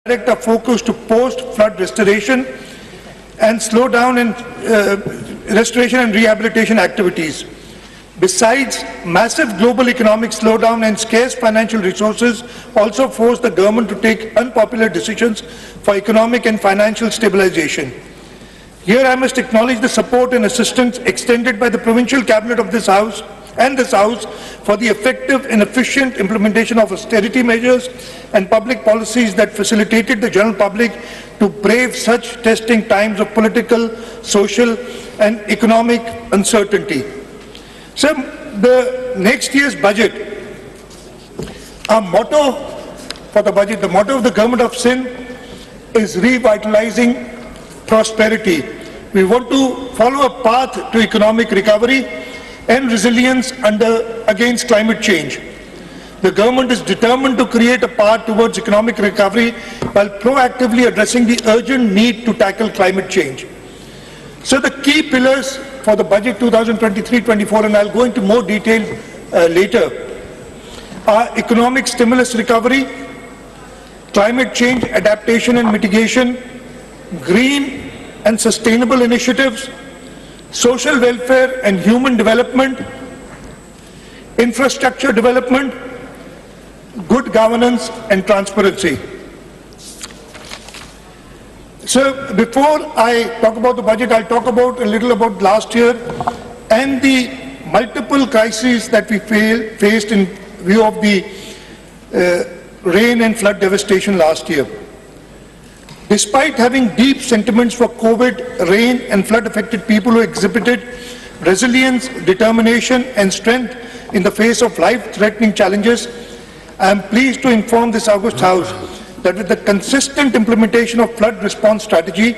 direct our focus to post-flood restoration and slow down in restoration and rehabilitation activities. Besides, massive global economic slowdown and scarce financial resources also force the government to take unpopular decisions for economic and financial stabilization. Here I must acknowledge the support and assistance extended by the provincial cabinet of this House for the effective and efficient implementation of austerity measures and public policies that facilitated the general public to brave such testing times of political, social and economic uncertainty. So, the next year's budget, our motto for the budget, the motto of the government of Sindh is revitalizing prosperity. We want to follow a path to economic recovery and resilience against climate change. The government is determined to create a path towards economic recovery while proactively addressing the urgent need to tackle climate change. So the key pillars for the budget 2023-24, and I'll go into more detail later, are economic stimulus recovery, climate change adaptation and mitigation, green and sustainable initiatives, social welfare and human development, infrastructure development, good governance and transparency. So before I talk about the budget, I'll talk about a little about last year and the multiple crises that we faced in view of the rain and flood devastation last year. Despite having deep sentiments for COVID, rain and flood affected people who exhibited resilience, determination and strength in the face of life-threatening challenges, I am pleased to inform this August House that with the consistent implementation of flood response strategy,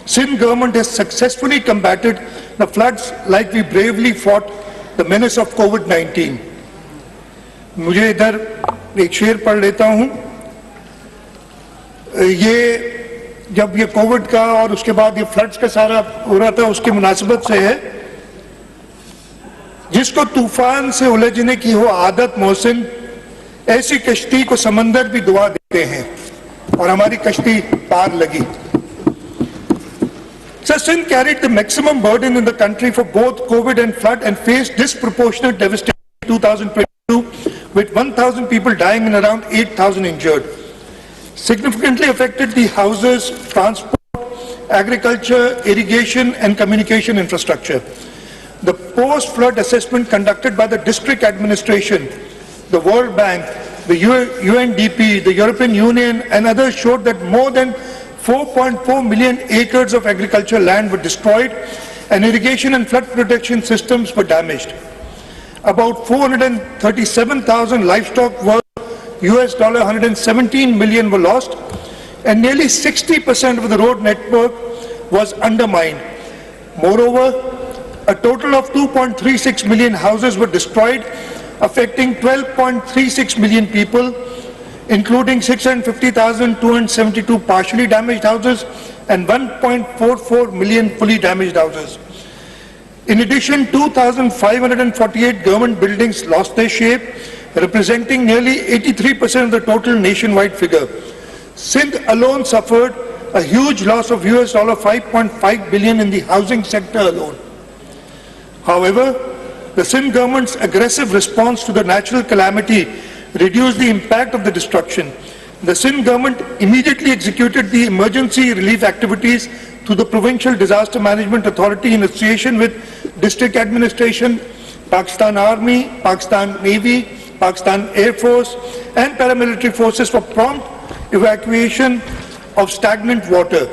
Sindh government has successfully combated the floods like we bravely fought the menace of COVID-19. मुझे इधर एक शेर पढ़ लेता हूँ. ये जब ये कोविड का और उसके बाद ये फ्लड्स का सारा हो रहा था, उसकी मुनासिबत से है. जिसको तूफान से उलझने की हो आदत मोहसिन, ऐसी कश्ती को समंदर भी दुआ देते हैं, और हमारी कश्ती पार लगी. So Sindh carried the maximum burden in the country for both COVID and flood and faced disproportionate devastation in 2022 with 1,000 people dying and around 8,000 injured. Significantly affected the houses, transport, agriculture, irrigation and communication infrastructure. The post-flood assessment conducted by the district administration, the World Bank, the UNDP, the European Union and others showed that more than 4.4 million acres of agricultural land were destroyed and irrigation and flood protection systems were damaged. About 437,000 livestock worth US $117 million were lost, and nearly 60% of the road network was undermined. Moreover, a total of 2.36 million houses were destroyed, affecting 12.36 million people, including 650,272 partially damaged houses and 1.44 million fully damaged houses. In addition, 2,548 government buildings lost their shape, representing nearly 83% of the total nationwide figure. Sindh alone suffered a huge loss of US $5.5 billion in the housing sector alone. However, the Sindh government's aggressive response to the natural calamity reduced the impact of the destruction. The Sindh government immediately executed the emergency relief activities through the Provincial Disaster Management Authority in association with District Administration, Pakistan Army, Pakistan Navy, Pakistan Air Force and paramilitary forces for prompt evacuation of stagnant water.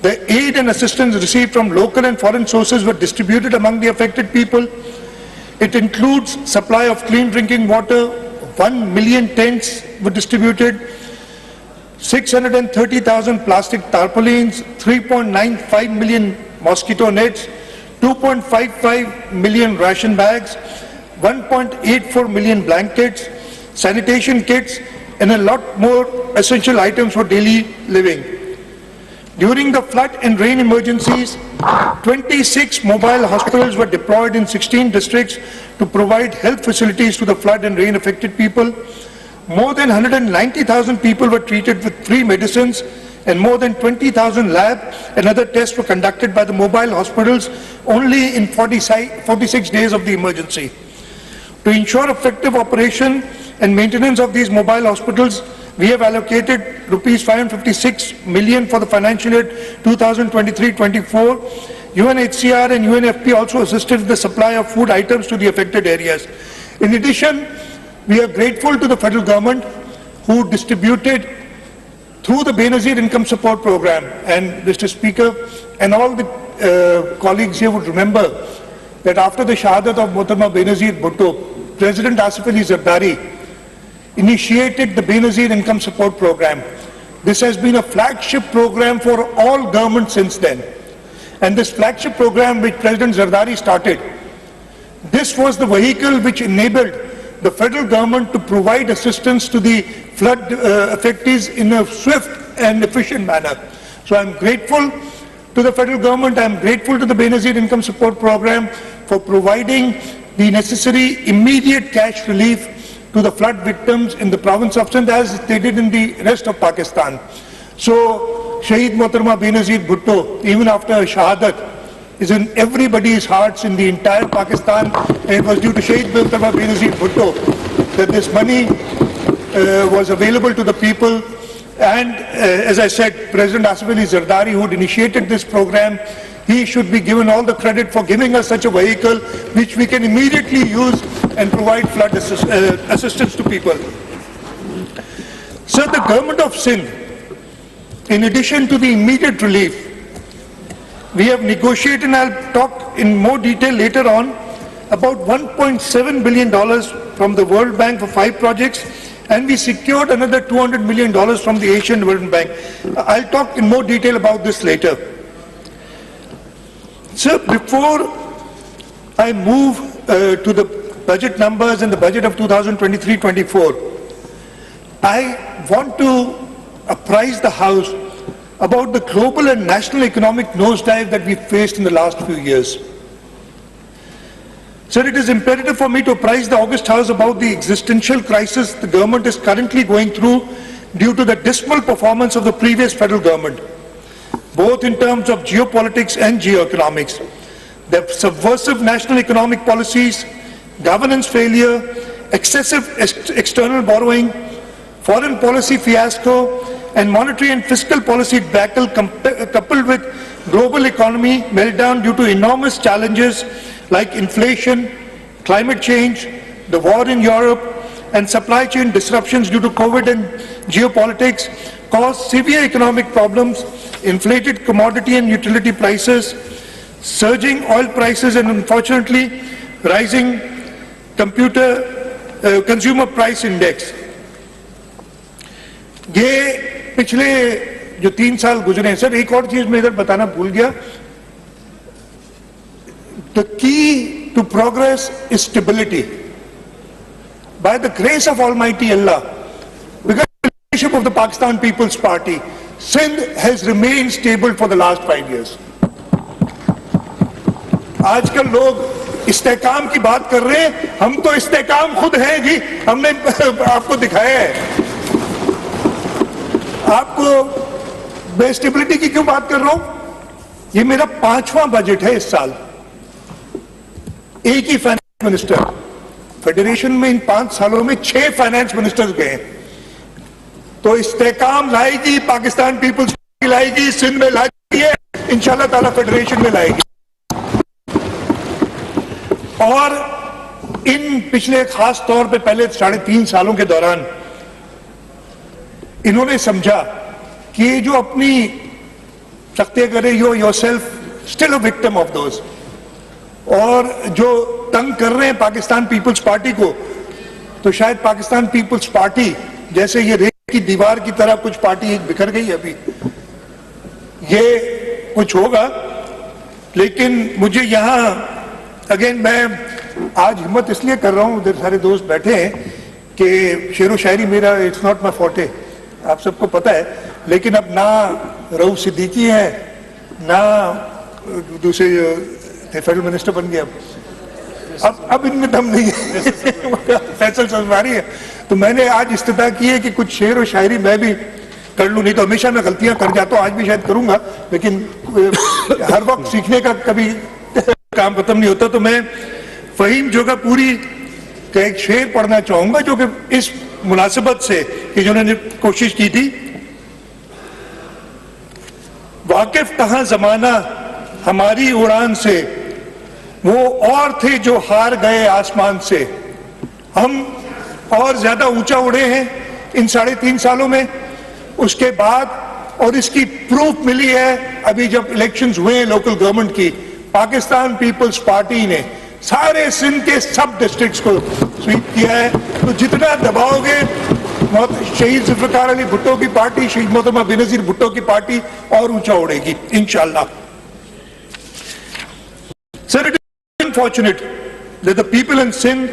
The aid and assistance received from local and foreign sources were distributed among the affected people. It includes supply of clean drinking water, 1 million tents were distributed, 630,000 plastic tarpaulins, 3.95 million mosquito nets, 2.55 million ration bags, 1.84 million blankets, sanitation kits, and a lot more essential items for daily living. During the flood and rain emergencies, 26 mobile hospitals were deployed in 16 districts to provide health facilities to the flood and rain affected people. More than 190,000 people were treated with free medicines, and more than 20,000 lab and other tests were conducted by the mobile hospitals only in 46 days of the emergency. To ensure effective operation and maintenance of these mobile hospitals, we have allocated rupees 556 million for the financial year 2023-24. UNHCR and UNFP also assisted with the supply of food items to the affected areas. In addition, we are grateful to the federal government who distributed through the Benazir Income Support Program. And Mr. Speaker, and all the colleagues here would remember that after the shahadat of Mohtarma Benazir Bhutto, President Asif Ali Zardari initiated the Benazir Income Support Program. This has been a flagship program for all governments since then. And this flagship program which President Zardari started, this was the vehicle which enabled the federal government to provide assistance to the flood affectees in a swift and efficient manner. So I'm grateful to the federal government, I'm grateful to the Benazir Income Support Program for providing the necessary immediate cash relief to the flood victims in the province of Sindh as they did in the rest of Pakistan. So Shaheed Mohtarma Benazir Bhutto, even after Shahadat, is in everybody's hearts in the entire Pakistan, and it was due to Shaheed Mohtarma Benazir Bhutto that this money was available to the people. And as I said, President Asif Ali Zardari, who had initiated this program, he should be given all the credit for giving us such a vehicle which we can immediately use and provide flood assistance to people. So the government of Sindh, in addition to the immediate relief, we have negotiated, and I'll talk in more detail later on, about $1.7 billion from the World Bank for 5 projects, and we secured another $200 million from the Asian Development Bank. I'll talk in more detail about this later. So before I move to the budget numbers and the budget of 2023-24, I want to apprise the House about the global and national economic nosedive that we faced in the last few years. Sir, it is imperative for me to apprise the August House about the existential crisis the government is currently going through due to the dismal performance of the previous federal government, both in terms of geopolitics and geoeconomics. The subversive national economic policies, governance failure, excessive external borrowing, foreign policy fiasco, and monetary and fiscal policy debacle coupled with global economy meltdown due to enormous challenges like inflation, climate change, the war in Europe, and supply chain disruptions due to COVID and geopolitics caused severe economic problems, inflated commodity and utility prices, surging oil prices, and unfortunately rising consumer price index. ये पिछले जो 3 साल गुजरे हैं, sir एक और चीज मैं इधर बताना भूल गया. The key to progress is stability. By the grace of Almighty Allah, because of the leadership of the Pakistan People's Party, Sindh has remained stable for the last 5 years. आजकल लोग इस्तेकाम की बात कर रहे हैं, हम तो इस्तेकाम खुद हैं जी, हमने आपको दिखाया है. आपको मैं स्टेबिलिटी की क्यों बात कर रहा हूं? ये मेरा 5वां बजट है इस साल. एक ही फाइनेंस मिनिस्टर, फेडरेशन में इन 5 सालों में 6 फाइनेंस मिनिस्टर्स गए. तो इस्तेकाम लाएगी पाकिस्तान पीपल्स पार्टी, लाएगी सिंध में लाएगी, इंशाल्लाह ताला फेडरेशन में लाएगी. और इन पिछले खास तौर पे पहले 3.5 सालों के दौरान इन्होंने समझा कि जो अपनी सख्ते करे, you yourself still a victim of those, और जो तंग कर रहे हैं पाकिस्तान पीपल्स पार्टी को, तो शायद पाकिस्तान पीपल्स पार्टी जैसे ये रेत की दीवार की तरह कुछ पार्टी एक बिखर गई अभी, ये कुछ होगा. लेकिन मुझे यहां अगेन मैं आज हिम्मत इसलिए कर रहा हूं, उधर सारे दोस्त बैठे हैं, कि शेरो शायरी मेरा इट्स नॉट माई फोर्टे, आप सबको पता है. लेकिन अब ना रऊफ सिद्दीकी है, ना दूसरे फेडरल मिनिस्टर बन गया, अब इनमें दम नहीं है. फैसल सलवारी है. तो मैंने आज इस्तिदा की है कि कुछ शेर और शायरी मैं भी कर लूं, नहीं तो हमेशा मैं गलतियां कर जाता हूं, आज भी शायद करूंगा, लेकिन हर वक्त सीखने का कभी काम खत्म नहीं होता। तो मैं फहीम जोगापुरी का एक शेर पढ़ना चाहूंगा जो कि इस मुनासिबत से कि जिन्होंने कोशिश की थी। वाकिफ कहां जमाना हमारी उड़ान से, वो और थे जो हार गए आसमान से। हम और ज्यादा ऊंचा उड़े हैं इन 3.5 सालों में। उसके बाद और इसकी प्रूफ मिली है अभी जब इलेक्शंस हुए हैं लोकल गवर्नमेंट की, पाकिस्तान पीपल्स पार्टी ने सारे सिंध के सब डिस्ट्रिक्ट्स को स्वीप किया है। तो जितना दबाओगे, शहीद जुल्फ़िकार अली भुट्टो की पार्टी, शहीद मोहतरमा बेनज़ीर भुट्टो की पार्टी और ऊंचा उड़ेगी इंशाअल्लाह। Sir, it is unfortunate that the people in Sindh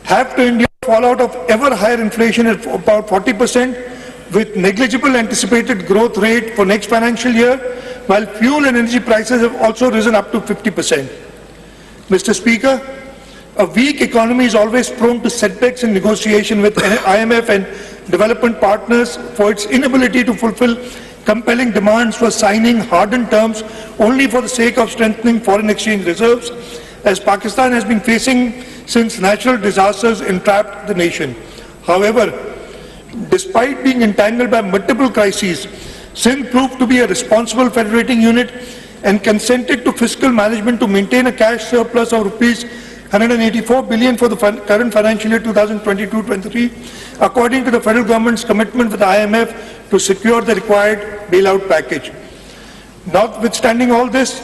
have to endure fallout of ever higher inflation at about 40%, with negligible anticipated growth rate for next financial year, while fuel and energy prices have also risen up to 50%. Mr. Speaker, a weak economy is always prone to setbacks in negotiation with IMF and development partners for its inability to fulfill compelling demands for signing hardened terms only for the sake of strengthening foreign exchange reserves, as Pakistan has been facing since natural disasters entrapped the nation. However, despite being entangled by multiple crises, Sindh proved to be a responsible federating unit and consented to fiscal management to maintain a cash surplus of rupees 184 billion for the current financial year 2022-23, according to the federal government's commitment with the IMF to secure the required bailout package. Notwithstanding all this,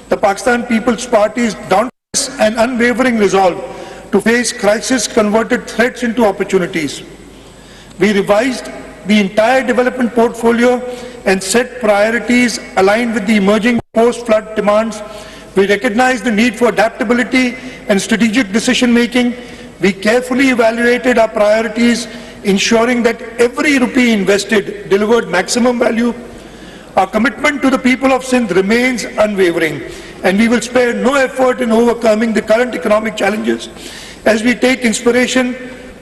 the Pakistan People's Party's dauntless and unwavering resolve to face crisis converted threats into opportunities. We revised the entire development portfolio and set priorities aligned with the emerging post-flood demands. We recognize the need for adaptability and strategic decision-making. We carefully evaluated our priorities, ensuring that every rupee invested delivered maximum value. Our commitment to the people of Sindh remains unwavering, and we will spare no effort in overcoming the current economic challenges as we take inspiration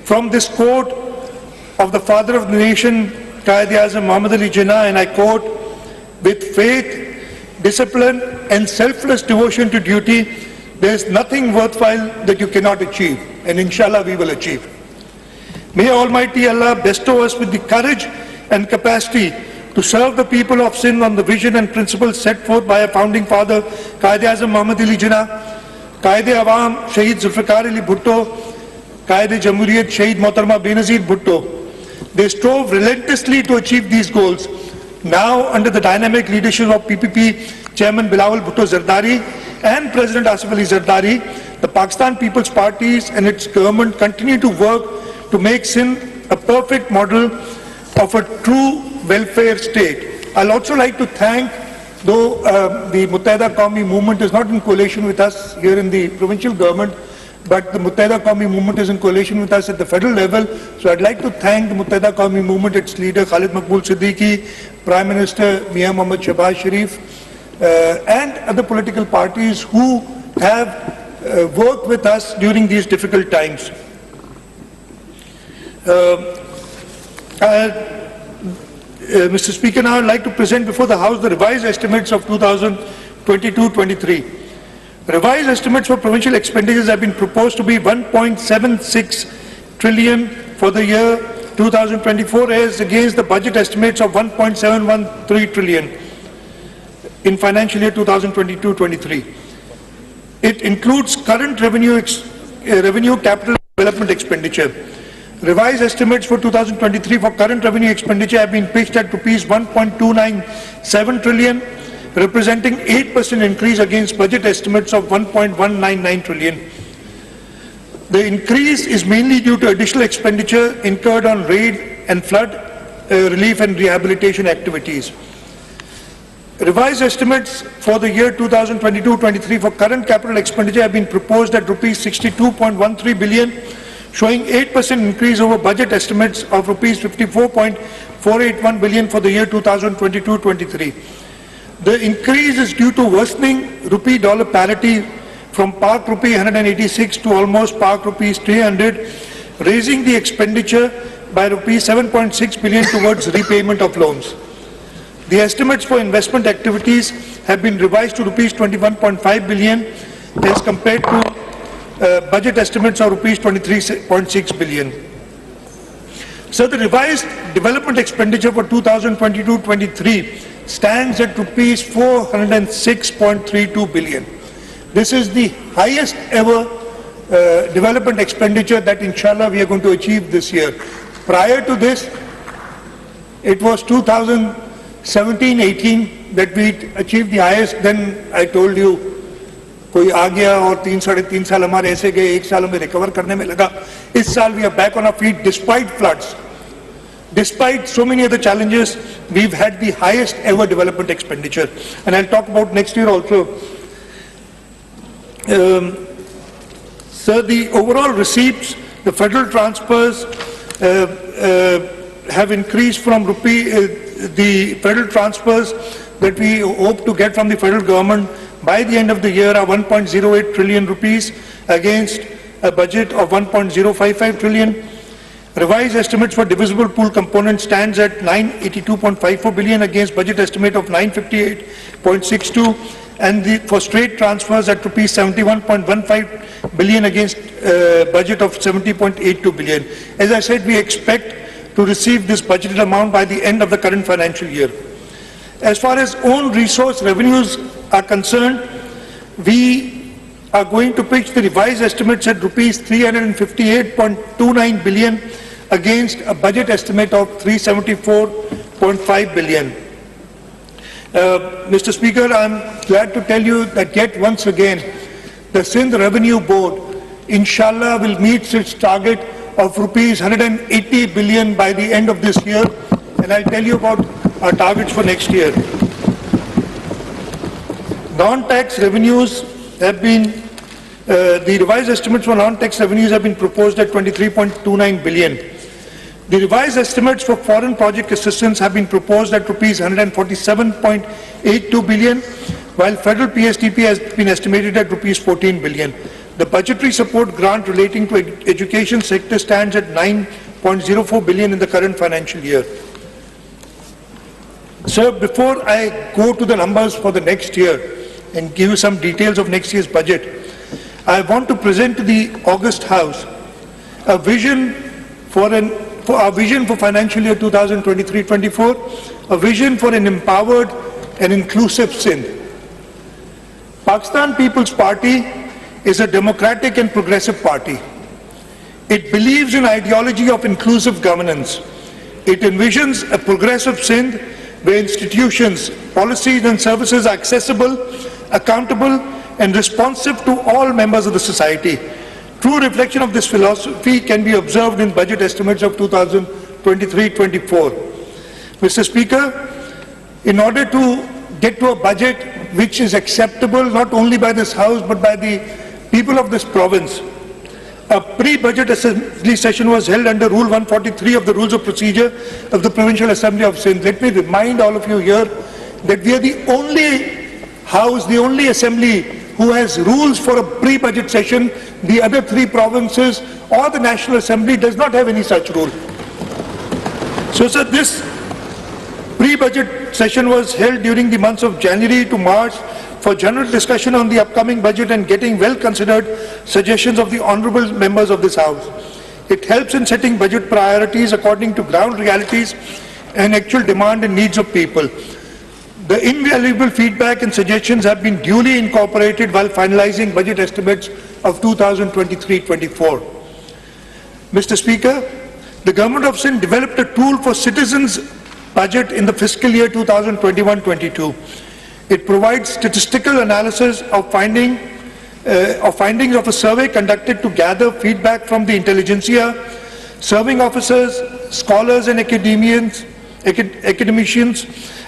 from this quote of the father of the nation, Aijaz Muhammad Ali Jinnah, and I quote, "With faith, discipline and selfless devotion to duty, there is nothing worthwhile that you cannot achieve, and inshallah we will achieve." May Almighty Allah bestow us with the courage and capacity to serve the people of Sindh on the vision and principles set forth by our founding father, Aijaz Muhammad Ali Jinnah, Qaid-e-Awam, Shahid Zulfikar Ali Bhutto, Qaid-e-Jamhuriyat, Shahid Mohtarma Benazir Bhutto. They strove relentlessly to achieve these goals. Now, under the dynamic leadership of PPP Chairman Bilawal Bhutto Zardari and President Asif Ali Zardari, the Pakistan People's Parties and its government continue to work to make Sindh a perfect model of a true welfare state. I'll also like to thank, though the Muttahida Qawmi movement is not in coalition with us here in the provincial government, but the Muttahida Qawmi movement is in coalition with us at the federal level. So I'd like to thank the Muttahida Qawmi movement, its leader Khalid Maqbool Siddiqui, Prime Minister Mian Mohammad Shahbaz Sharif, and other political parties who have worked with us during these difficult times. Mr. Speaker, now I'd like to present before the House the revised estimates of 2022-23. Revised estimates for provincial expenditures have been proposed to be 1.76 trillion for the year 2024 as against the budget estimates of 1.713 trillion in financial year 2022-23. It includes current revenue capital development expenditure. Revised estimates for 2023 for current revenue expenditure have been pitched at rupees 1.297 trillion, representing 8% increase against budget estimates of 1.199 trillion. The increase is mainly due to additional expenditure incurred on raid and flood relief and rehabilitation activities. Revised estimates for the year 2022-23 for current capital expenditure have been proposed at rupees 62.13 billion, showing 8% increase over budget estimates of rupees 54.481 billion for the year 2022-23. The increase is due to worsening rupee-dollar parity from Pak rupee 186 to almost Pak rupees 300, raising the expenditure by rupees 7.6 billion towards repayment of loans. The estimates for investment activities have been revised to rupees 21.5 billion as compared to budget estimates of rupees 23.6 billion. So the revised development expenditure for 2022-23 stands at rupees 406.32 billion. This is the highest ever development expenditure that inshallah we are going to achieve this year. Prior to this, it was 2017-18 that we achieved the highest. Then I told you, कोई आ गया और 3-3.5 साल हमारे ऐसे गए, 1 साल में recover करने में लगा. इस साल we are back on our feet despite floods. Despite so many other challenges, we've had the highest ever development expenditure. And I'll talk about next year also. So the overall receipts, the federal transfers have increased from the federal transfers that we hope to get from the federal government by the end of the year are 1.08 trillion rupees against a budget of 1.055 trillion. Revised estimates for divisible pool component stands at 982.54 billion against budget estimate of 958.62, and for straight transfers at rupees 71.15 billion against budget of 70.82 billion. As I said, we expect to receive this budgeted amount by the end of the current financial year. As far as own resource revenues are concerned, we are going to pitch the revised estimates at rupees 358.29 billion against a budget estimate of 374.5 billion. Mr. Speaker, I'm glad to tell you that yet once again, the Sindh Revenue Board, inshallah, will meet its target of rupees 180 billion by the end of this year, and I'll tell you about our targets for next year. Non-tax revenues have been, the revised estimates for non-tax revenues have been proposed at 23.29 billion. The revised estimates for foreign project assistance have been proposed at rupees 147.82 billion, while federal PSTP has been estimated at rupees 14 billion. The budgetary support grant relating to education sector stands at 9.04 billion in the current financial year. Sir, before I go to the numbers for the next year and give you some details of next year's budget, I want to present to the August House a vision for our vision for financial year 2023-24, a vision for an empowered and inclusive Sindh. Pakistan People's Party is a democratic and progressive party. It believes in ideology of inclusive governance. It envisions a progressive Sindh where institutions, policies and services are accessible, accountable and responsive to all members of the society. True reflection of this philosophy can be observed in budget estimates of 2023-24. Mr. Speaker, in order to get to a budget which is acceptable not only by this House but by the people of this province, a pre-budget assembly session was held under Rule 143 of the Rules of Procedure of the Provincial Assembly of Sindh. Let me remind all of you here that we are the only House, the only assembly who has rules for a pre-budget session. The other 3 provinces or the National Assembly does not have any such rule. So, sir, this pre-budget session was held during the months of January to March for general discussion on the upcoming budget and getting well-considered suggestions of the honourable members of this House. It helps in setting budget priorities according to ground realities and actual demand and needs of people. The invaluable feedback and suggestions have been duly incorporated while finalizing budget estimates of 2023-24. Mr. Speaker, the Government of Sindh developed a tool for citizens' budget in the fiscal year 2021-22. It provides statistical analysis of findings of a survey conducted to gather feedback from the intelligentsia, serving officers, scholars and academicians,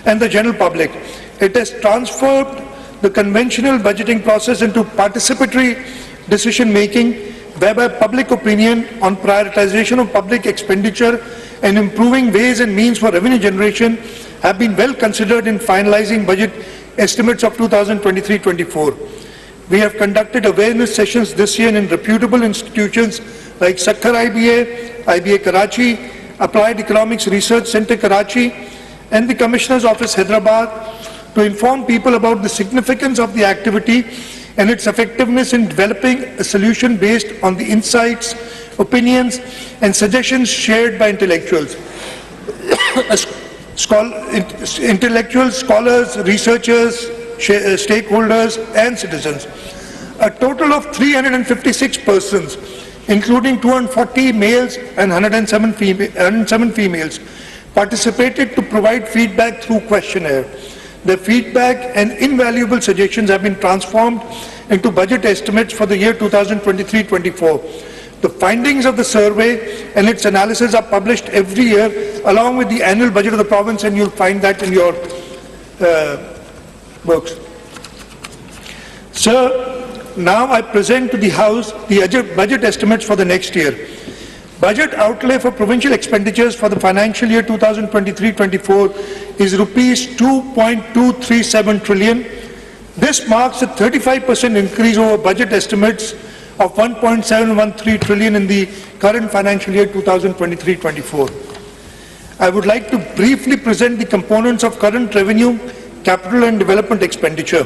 and the general public. It has transformed the conventional budgeting process into participatory decision-making, whereby public opinion on prioritization of public expenditure and improving ways and means for revenue generation have been well considered in finalizing budget estimates of 2023-24. We have conducted awareness sessions this year in reputable institutions like Sakhar IBA Karachi, Applied Economics Research Center Karachi, and the Commissioner's Office Hyderabad, to inform people about the significance of the activity and its effectiveness in developing a solution based on the insights, opinions, and suggestions shared by intellectuals. Intellectuals, scholars, researchers, stakeholders, and citizens. A total of 356 persons, including 240 males and 107 females, participated to provide feedback through questionnaire. The feedback and invaluable suggestions have been transformed into budget estimates for the year 2023-24. The findings of the survey and its analysis are published every year along with the annual budget of the province, and you'll find that in your books. Sir, now I present to the House the budget estimates for the next year. Budget outlay for provincial expenditures for the financial year 2023-24 is rupees 2.237 trillion. This marks a 35% increase over budget estimates of 1.713 trillion in the current financial year 2023-24. I would like to briefly present the components of current revenue, capital and development expenditure.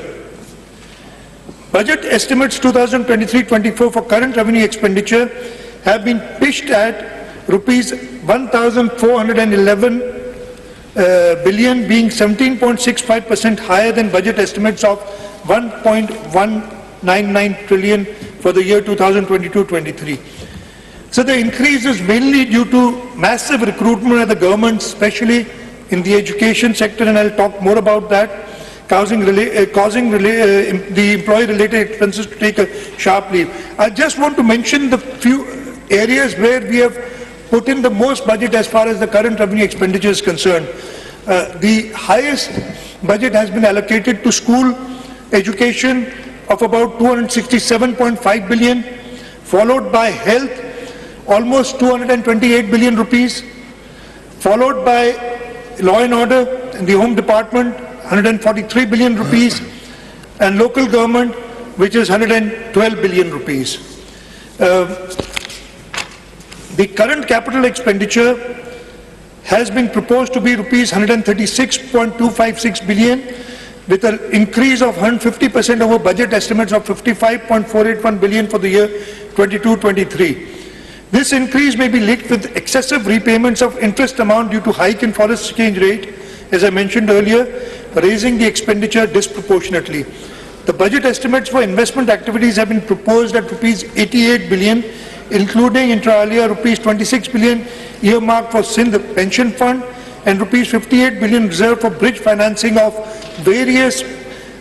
Budget estimates 2023-24 for current revenue expenditure have been pitched at rupees 1,411 billion, being 17.65% higher than budget estimates of 1.199 trillion for the year 2022-23. So the increase is mainly due to massive recruitment of the government, especially in the education sector, and I'll talk more about that, causing the employee-related expenses to take a sharp leap. I just want to mention the few areas where we have put in the most budget as far as the current revenue expenditure is concerned. The highest budget has been allocated to school education of about 267.5 billion, followed by health, almost 228 billion rupees, followed by law and order and the home department, 143 billion rupees, and local government, which is 112 billion rupees. The current capital expenditure has been proposed to be rupees 136.256 billion, with an increase of 150% over budget estimates of 55.481 billion for the year 22-23. This increase may be linked with excessive repayments of interest amount due to hike in foreign exchange rate, as I mentioned earlier, raising the expenditure disproportionately. The budget estimates for investment activities have been proposed at rupees 88 billion, including inter alia rupees 26 billion earmarked for Sindh pension fund and rupees 58 billion reserved for bridge financing of various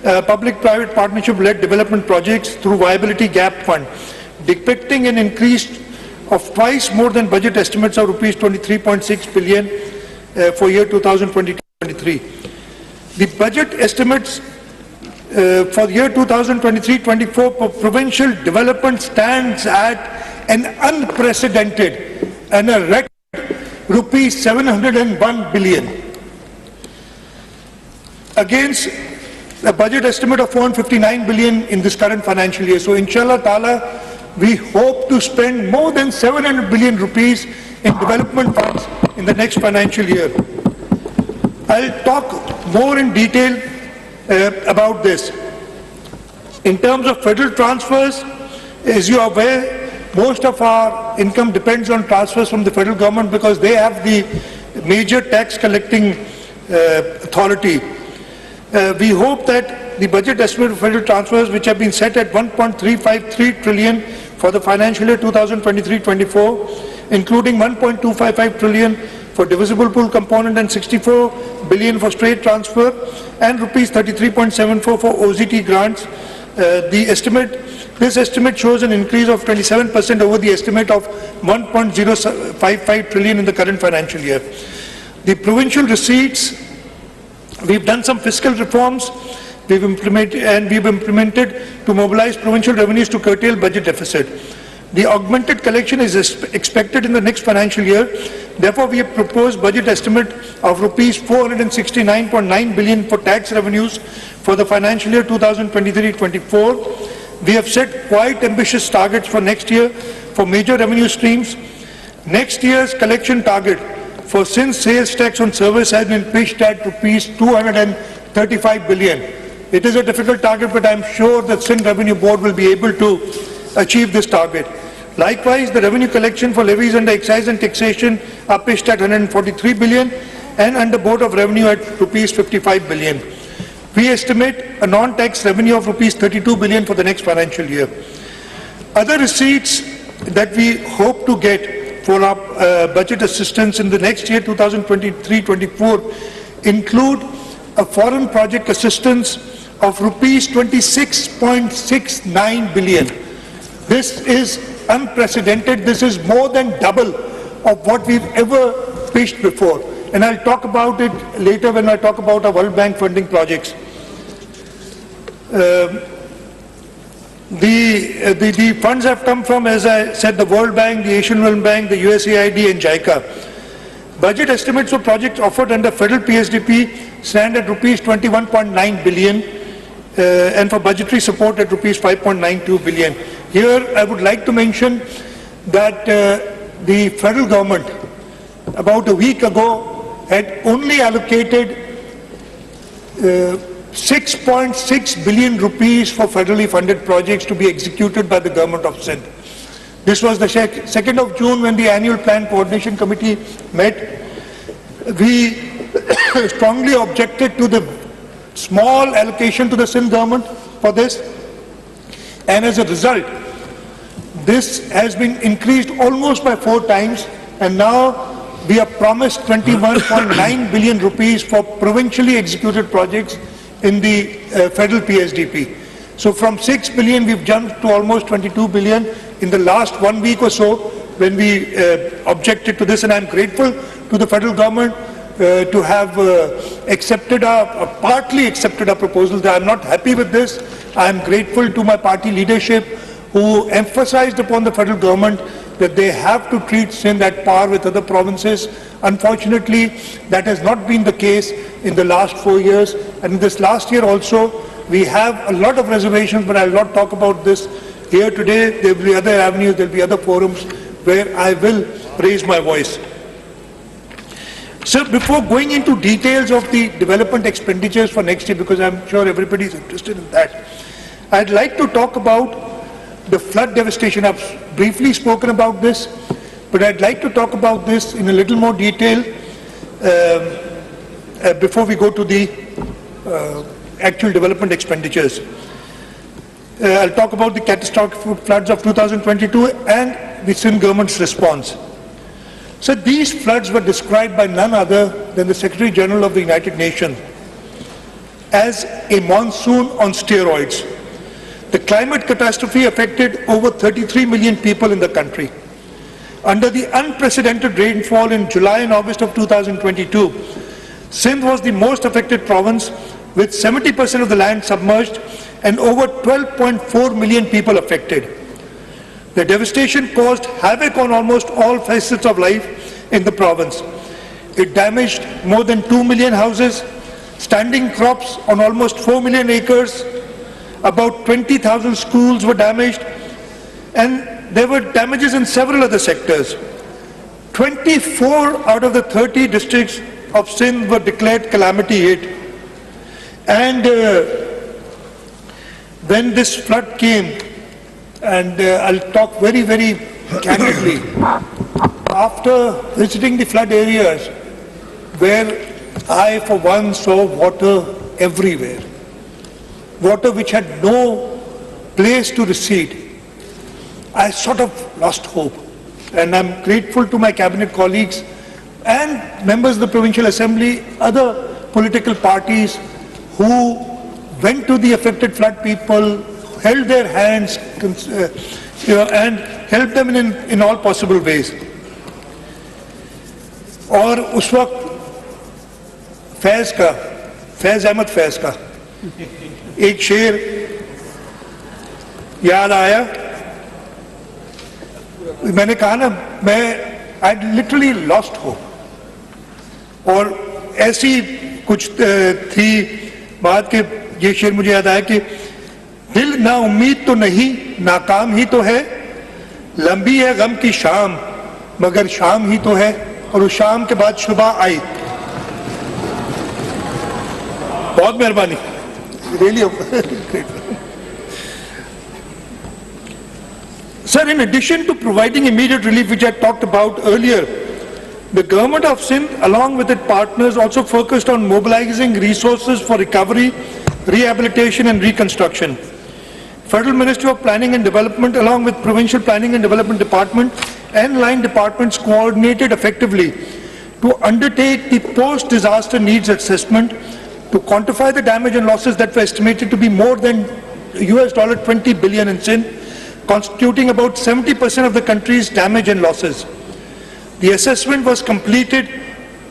public-private partnership-led development projects through Viability Gap Fund, depicting an increase of twice more than budget estimates of rupees 23.6 billion for year 2022-23. The budget estimates for the year 2023-24 for provincial development stands at an unprecedented and a record rupees 701 billion against a budget estimate of 459 billion in this current financial year. So inshallah ta'ala, we hope to spend more than 700 billion rupees in development funds in the next financial year. I'll talk more in detail about this. In terms of federal transfers, as you are aware, most of our income depends on transfers from the federal government because they have the major tax collecting authority. We hope that the budget estimate of federal transfers, which have been set at 1.353 trillion for the financial year 2023-24, including 1.255 trillion for divisible pool component and 64 billion for straight transfer and rupees 33.74 for OZT grants. This estimate shows an increase of 27% over the estimate of 1.055 trillion in the current financial year. The provincial receipts, we've done some fiscal reforms we've implemented to mobilize provincial revenues to curtail budget deficit. The augmented collection is expected in the next financial year. Therefore, we have proposed budget estimate of rupees 469.9 billion for tax revenues for the financial year 2023-24. We have set quite ambitious targets for next year for major revenue streams. Next year's collection target for Sindh sales tax on service has been pitched at rupees 235 billion. It is a difficult target, but I am sure that Sindh Revenue Board will be able to achieve this target. Likewise, the revenue collection for levies under excise and taxation are pitched at 143 billion and under Board of Revenue at rupees 55 billion. We estimate a non-tax revenue of rupees 32 billion for the next financial year. Other receipts that we hope to get for our budget assistance in the next year, 2023-24, include a foreign project assistance of rupees 26.69 billion. This is unprecedented. This is more than double of what we've ever pitched before. And I'll talk about it later when I talk about our World Bank funding projects. The funds have come from, as I said, the World Bank, the Asian Development Bank, the USAID and JICA. Budget estimates for projects offered under federal PSDP stand at rupees 21.9 billion and for budgetary support at rupees 5.92 billion. Here I would like to mention that the federal government about a week ago had only allocated 6.6 billion rupees for federally funded projects to be executed by the government of Sindh. This was the 2nd of June when the annual plan coordination committee met. We strongly objected to the small allocation to the Sindh government for this, and as a result this has been increased almost by 4 times, and now we are promised 21.9 billion rupees for provincially executed projects in the federal PSDP. So from 6 billion we've jumped to almost 22 billion in the last 1 week or so when we objected to this, and I'm grateful to the federal government to have partly accepted our proposals. I'm not happy with this. I'm grateful to my party leadership who emphasized upon the federal government that they have to treat Sindh at par with other provinces. Unfortunately, that has not been the case in the last 4 years, and in this last year also we have a lot of reservations, but I will not talk about this here today. There will be other avenues, there will be other forums where I will raise my voice. So before going into details of the development expenditures for next year, because I'm sure everybody is interested in that, I'd like to talk about the flood devastation. I've briefly spoken about this, but I'd like to talk about this in a little more detail before we go to the actual development expenditures. I'll talk about the catastrophic floods of 2022 and the Sindh government's response. So these floods were described by none other than the Secretary General of the United Nations as a monsoon on steroids. The climate catastrophe affected over 33 million people in the country. Under the unprecedented rainfall in July and August of 2022, Sindh was the most affected province, with 70% of the land submerged and over 12.4 million people affected. The devastation caused havoc on almost all facets of life in the province. It damaged more than 2 million houses, standing crops on almost 4 million acres, about 20,000 schools were damaged, and there were damages in several other sectors. 24 out of the 30 districts of Sindh were declared calamity hit. And when this flood came, and I'll talk very, very candidly, after visiting the flood areas where I for one saw water everywhere, water which had no place to recede, I sort of lost hope. And I'm grateful to my cabinet colleagues and members of the Provincial Assembly, other political parties who went to the affected flood people, held their hands, and helped them in all possible ways. और उस वक्त फैज अहमद फैज का एक शेर याद आया. मैंने कहा ना, I literally lost hope. और ऐसी कुछ थी बात के ये शेर मुझे याद आया कि दिल ना उम्मीद तो नहीं, नाकाम ही तो है, लंबी है गम की शाम मगर शाम ही तो है और उस शाम के बाद सुबह आई। बहुत मेहरबानी, really great. Sir, in addition to providing immediate relief, which I talked about earlier, the government of Sindh, along with its partners, also focused on mobilizing resources for recovery, rehabilitation and reconstruction. Federal Ministry of Planning and Development, along with Provincial Planning and Development Department and line departments, coordinated effectively to undertake the post-disaster needs assessment to quantify the damage and losses that were estimated to be more than $20 billion in Sindh, constituting about 70% of the country's damage and losses. The assessment was completed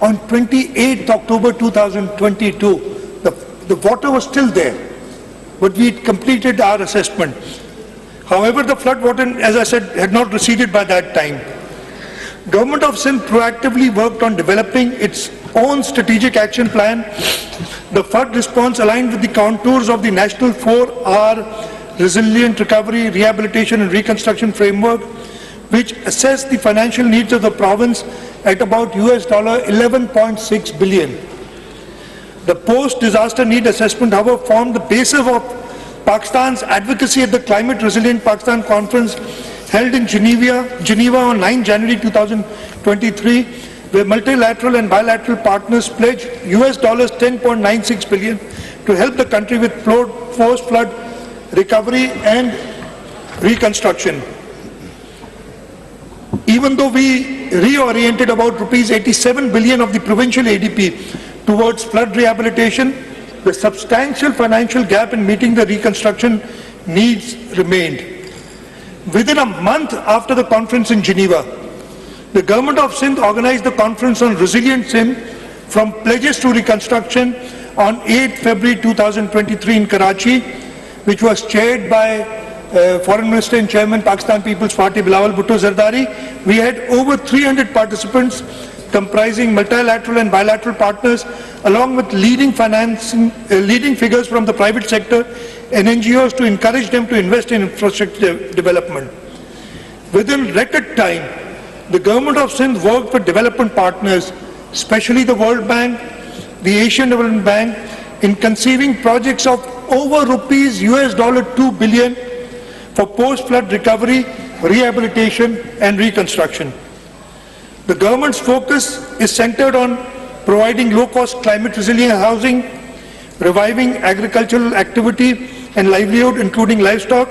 on 28th October 2022. The water was still there, but we completed our assessment. However, the flood water, as I said, had not receded by that time. Government of Sindh proactively worked on developing its own strategic action plan. The flood response aligned with the contours of the National 4R Resilient Recovery, Rehabilitation and Reconstruction Framework, which assessed the financial needs of the province at about $11.6 billion. The post-disaster need assessment, however, formed the basis of Pakistan's advocacy at the Climate Resilient Pakistan Conference held in Geneva on 9 January 2023, where multilateral and bilateral partners pledged $10.96 billion to help the country with post-flood recovery and reconstruction. Even though we reoriented about rupees 87 billion of the provincial ADP towards flood rehabilitation, the substantial financial gap in meeting the reconstruction needs remained. Within a month after the conference in Geneva, the government of Sindh organized the conference on Resilient Sindh from pledges to reconstruction on 8 February 2023 in Karachi, which was chaired by Foreign Minister and Chairman Pakistan People's Party Bilawal Bhutto Zardari. We had over 300 participants comprising multilateral and bilateral partners, along with leading figures from the private sector and NGOs to encourage them to invest in infrastructure development. Within record time, the government of Sindh worked with development partners, especially the World Bank, the Asian Development Bank, in conceiving projects of over rupees $2 billion for post-flood recovery, rehabilitation and reconstruction. The government's focus is centered on providing low-cost climate resilient housing, reviving agricultural activity and livelihood including livestock,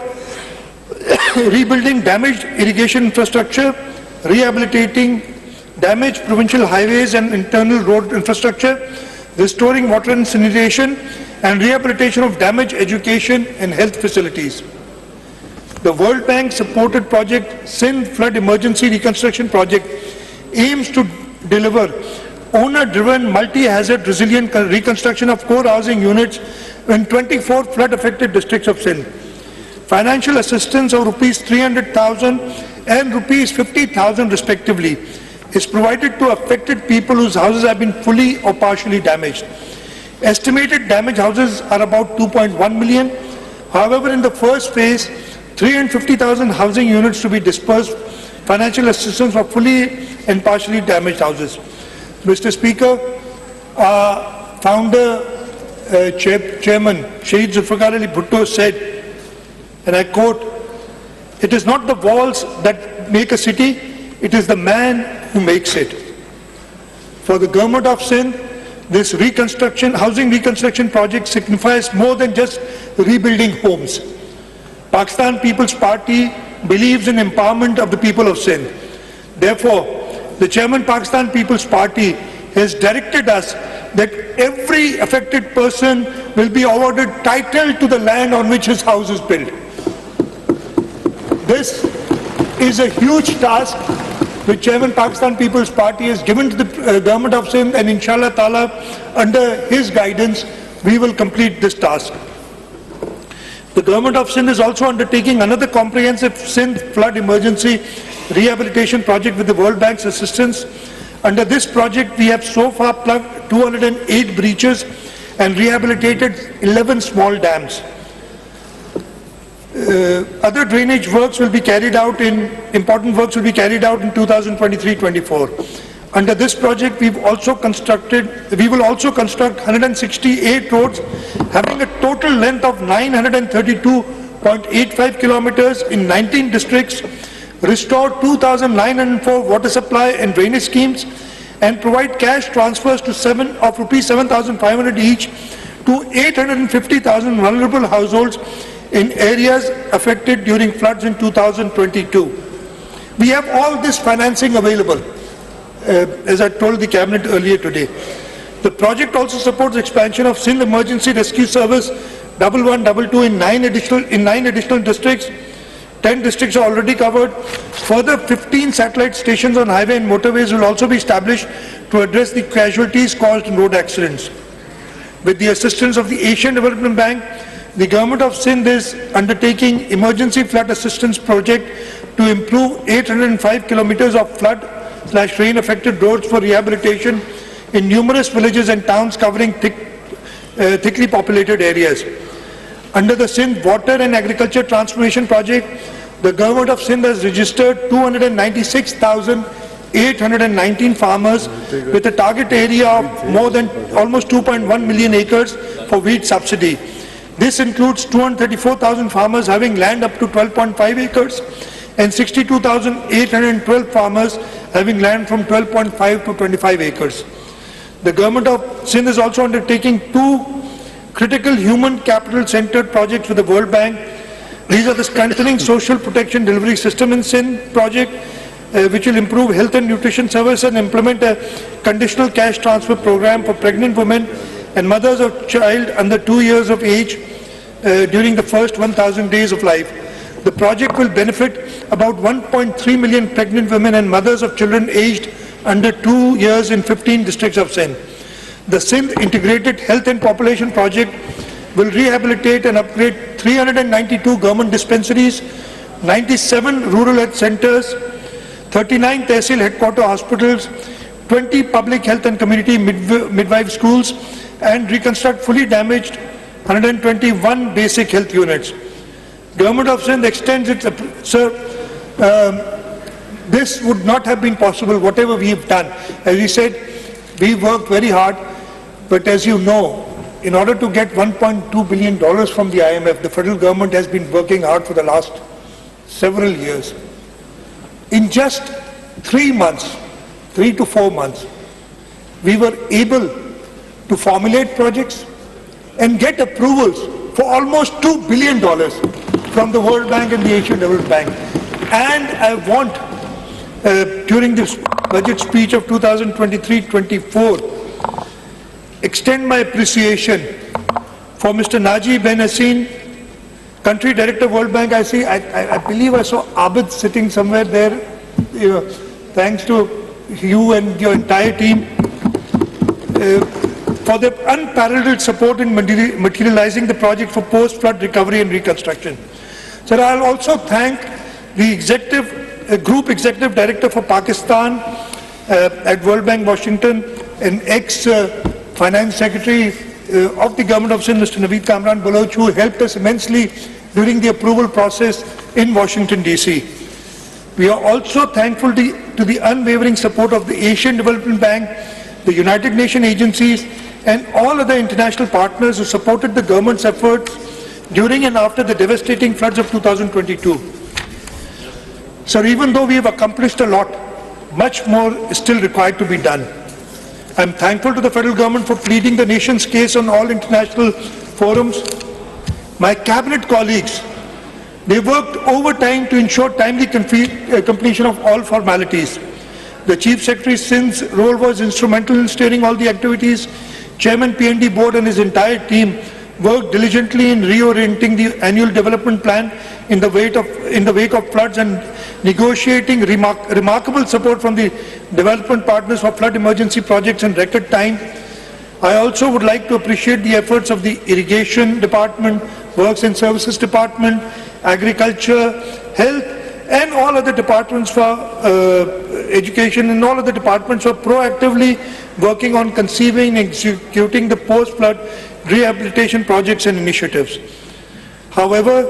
rebuilding damaged irrigation infrastructure, rehabilitating damaged provincial highways and internal road infrastructure, restoring water and sanitation, and rehabilitation of damaged education and health facilities. The World Bank supported project Sindh Flood Emergency Reconstruction Project aims to deliver owner-driven multi-hazard resilient reconstruction of core housing units in 24 flood-affected districts of Sindh. Financial assistance of rupees 300,000 and rupees 50,000 respectively is provided to affected people whose houses have been fully or partially damaged. Estimated damaged houses are about 2.1 million. However, in the first phase, 350,000 housing units to be dispersed, financial assistance for fully and partially damaged houses. Mr. Speaker, founder, chairman, Shahid Zulfikar Ali Bhutto said, and I quote, "It is not the walls that make a city, it is the man who makes it." For the government of Sindh, this housing reconstruction project signifies more than just rebuilding homes. Pakistan People's Party believes in empowerment of the people of Sindh. Therefore, the Chairman Pakistan People's Party has directed us that every affected person will be awarded title to the land on which his house is built. This is a huge task which Chairman Pakistan People's Party has given to the government of Sindh, and inshallah ta'ala, under his guidance, we will complete this task. The government of Sindh is also undertaking another comprehensive Sindh flood emergency rehabilitation project with the World Bank's assistance. Under this project, we have so far plugged 208 breaches and rehabilitated 11 small dams. Other drainage works will be carried out important works will be carried out in 2023-24. Under this project, we will also construct 168 roads having a total length of 932.85 kilometers in 19 districts, restore 2,904 water supply and drainage schemes, and provide cash transfers to rupees 7,500 each to 850,000 vulnerable households in areas affected during floods in 2022. We have all this financing available, as I told the Cabinet earlier today. The project also supports expansion of Sindh Emergency Rescue Service 1122 in 9 additional districts. 10 districts are already covered. Further 15 satellite stations on highway and motorways will also be established to address the casualties caused in road accidents. With the assistance of the Asian Development Bank, the Government of Sindh is undertaking emergency flood assistance project to improve 805 kilometers of flood/rain affected roads for rehabilitation in numerous villages and towns covering thickly populated areas. Under the Sindh Water and Agriculture Transformation Project, the Government of Sindh has registered 296,819 farmers with a target area of more than almost 2.1 million acres for wheat subsidy. This includes 234,000 farmers having land up to 12.5 acres and 62,812 farmers having land from 12.5 to 25 acres. The Government of Sindh is also undertaking 2 critical human capital centered projects with the World Bank. These are the Strengthening Social Protection Delivery System in Sindh project, which will improve health and nutrition service and implement a conditional cash transfer program for pregnant women and mothers of child under 2 years of age during the first 1,000 days of life. The project will benefit about 1.3 million pregnant women and mothers of children aged under 2 years in 15 districts of Sindh. The Sindh Integrated Health and Population Project will rehabilitate and upgrade 392 government dispensaries, 97 rural health centers, 39 Tehsil headquarter hospitals, 20 public health and community midwife schools, and reconstruct fully damaged 121 basic health units. Government of Sindh extends its, this would not have been possible, whatever we have done. As we said, we worked very hard, but as you know, in order to get $1.2 billion from the IMF, the federal government has been working hard for the last several years. In just 3 to 4 months, we were able to formulate projects and get approvals for almost $2 billion from the World Bank and the Asian Development Bank. And I want, during this budget speech of 2023-24, extend my appreciation for Mr. Naji Ben Hassin, Country Director of World Bank. I believe I saw Abid sitting somewhere there. Thanks to you and your entire team for their unparalleled support in materializing the project for post-flood recovery and reconstruction. Sir, I'll also thank the Group Executive Director for Pakistan at World Bank Washington, an ex-Finance Secretary of the Government of Sindh, Mr. Naveed Kamran Baloch, who helped us immensely during the approval process in Washington, D.C. We are also thankful to the unwavering support of the Asian Development Bank, the United Nations agencies, and all other international partners who supported the government's efforts during and after the devastating floods of 2022. Sir, even though we have accomplished a lot, much more is still required to be done. I am thankful to the federal government for pleading the nation's case on all international forums. My cabinet colleagues, they worked overtime to ensure timely completion of all formalities. The Chief Secretary's Sindh's role was instrumental in steering all the activities. Chairman PND Board and his entire team worked diligently in reorienting the annual development plan in the wake of floods and negotiating remarkable support from the development partners for flood emergency projects in record time. I also would like to appreciate the efforts of the Irrigation Department, Works and Services Department, Agriculture, Health, and all other departments for education, and all other departments for proactively working on conceiving and executing the post-flood rehabilitation projects and initiatives. However,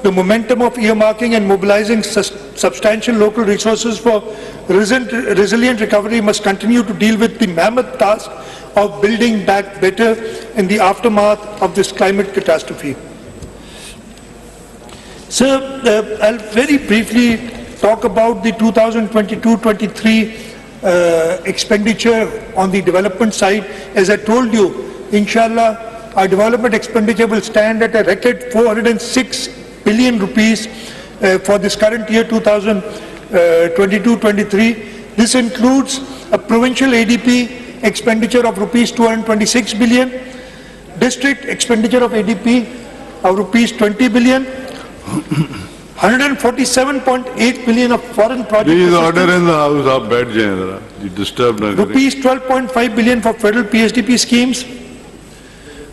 the momentum of earmarking and mobilizing substantial local resources for resilient recovery must continue to deal with the mammoth task of building back better in the aftermath of this climate catastrophe. So, I'll very briefly talk about the 2022-23 expenditure on the development side. As I told you, inshallah, our development expenditure will stand at a record 406 billion rupees for this current year 2022-23. This includes a provincial ADP expenditure of rupees 226 billion, district expenditure of ADP of rupees 20 billion, 147.8 billion of foreign project assistance. Please order in the house, आप बैठ जाएं जरा, you disturb ना करें. Rupees 12.5 billion for federal PSDP schemes.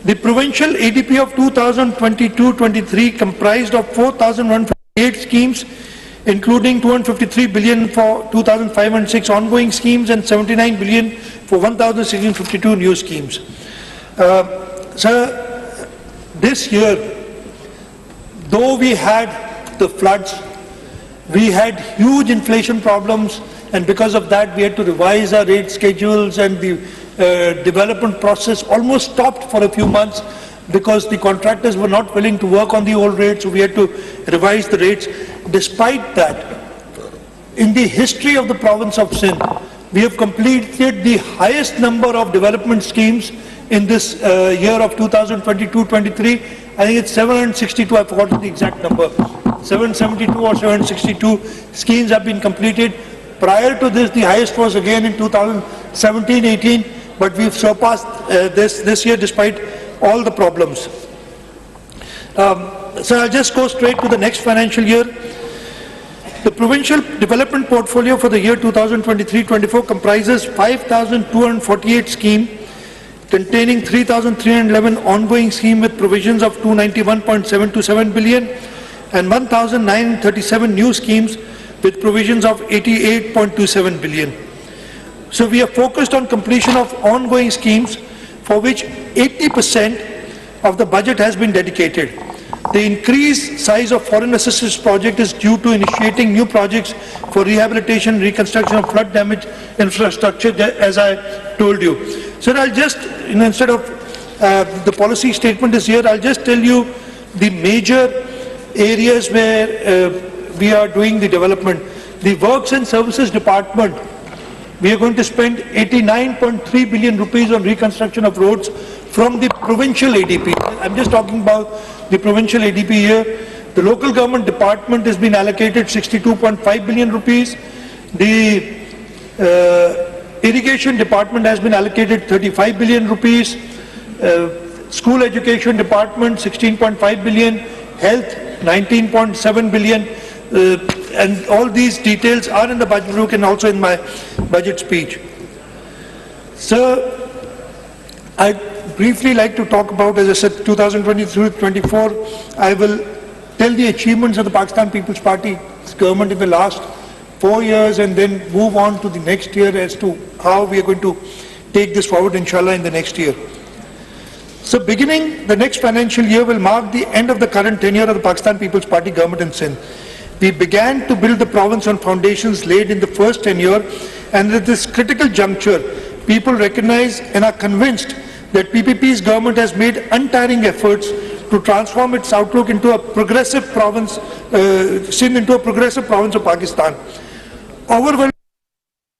The provincial ADP of 2022-23 comprised of 4,158 schemes, including 253 billion for 2,506 ongoing schemes and 79 billion for 1,652 new schemes. So, this year, though we had the floods, we had huge inflation problems, and because of that we had to revise our rate schedules, and the development process almost stopped for a few months because the contractors were not willing to work on the old rates, so we had to revise the rates. Despite that, in the history of the province of Sindh, we have completed the highest number of development schemes in this year of 2022-23. I think it's 762, I've forgotten the exact number. 772 or 762 schemes have been completed. Prior to this, the highest was again in 2017-18, but we've surpassed this year despite all the problems. So I'll just go straight to the next financial year. The provincial development portfolio for the year 2023-24 comprises 5,248 schemes, containing 3,311 ongoing schemes with provisions of 291.727 billion and 1,937 new schemes with provisions of 88.27 billion. So we are focused on completion of ongoing schemes for which 80% of the budget has been dedicated. The increased size of foreign assistance project is due to initiating new projects for rehabilitation and reconstruction of flood damaged infrastructure, as I told you. So I'll just, instead of the policy statement is here, I'll just tell you the major areas where we are doing the development. The Works and Services Department, we are going to spend 89.3 billion rupees on reconstruction of roads from the provincial ADP. I'm just talking about the provincial ADP here. The local government department has been allocated 62.5 billion rupees. The irrigation department has been allocated 35 billion rupees. School education department 16.5 billion. Health 19.7 billion. And all these details are in the budget book and also in my budget speech. So, I'd briefly like to talk about, as I said, 2023-24. I will tell the achievements of the Pakistan People's Party government in the last 4 years and then move on to the next year as to how we are going to take this forward, inshallah, in the next year. So beginning the next financial year will mark the end of the current tenure of the Pakistan People's Party government in Sindh. We began to build the province on foundations laid in the first tenure, and at this critical juncture, people recognize and are convinced that PPP's government has made untiring efforts to transform its outlook into a progressive province, Sindh into a progressive province of Pakistan. Overwhelming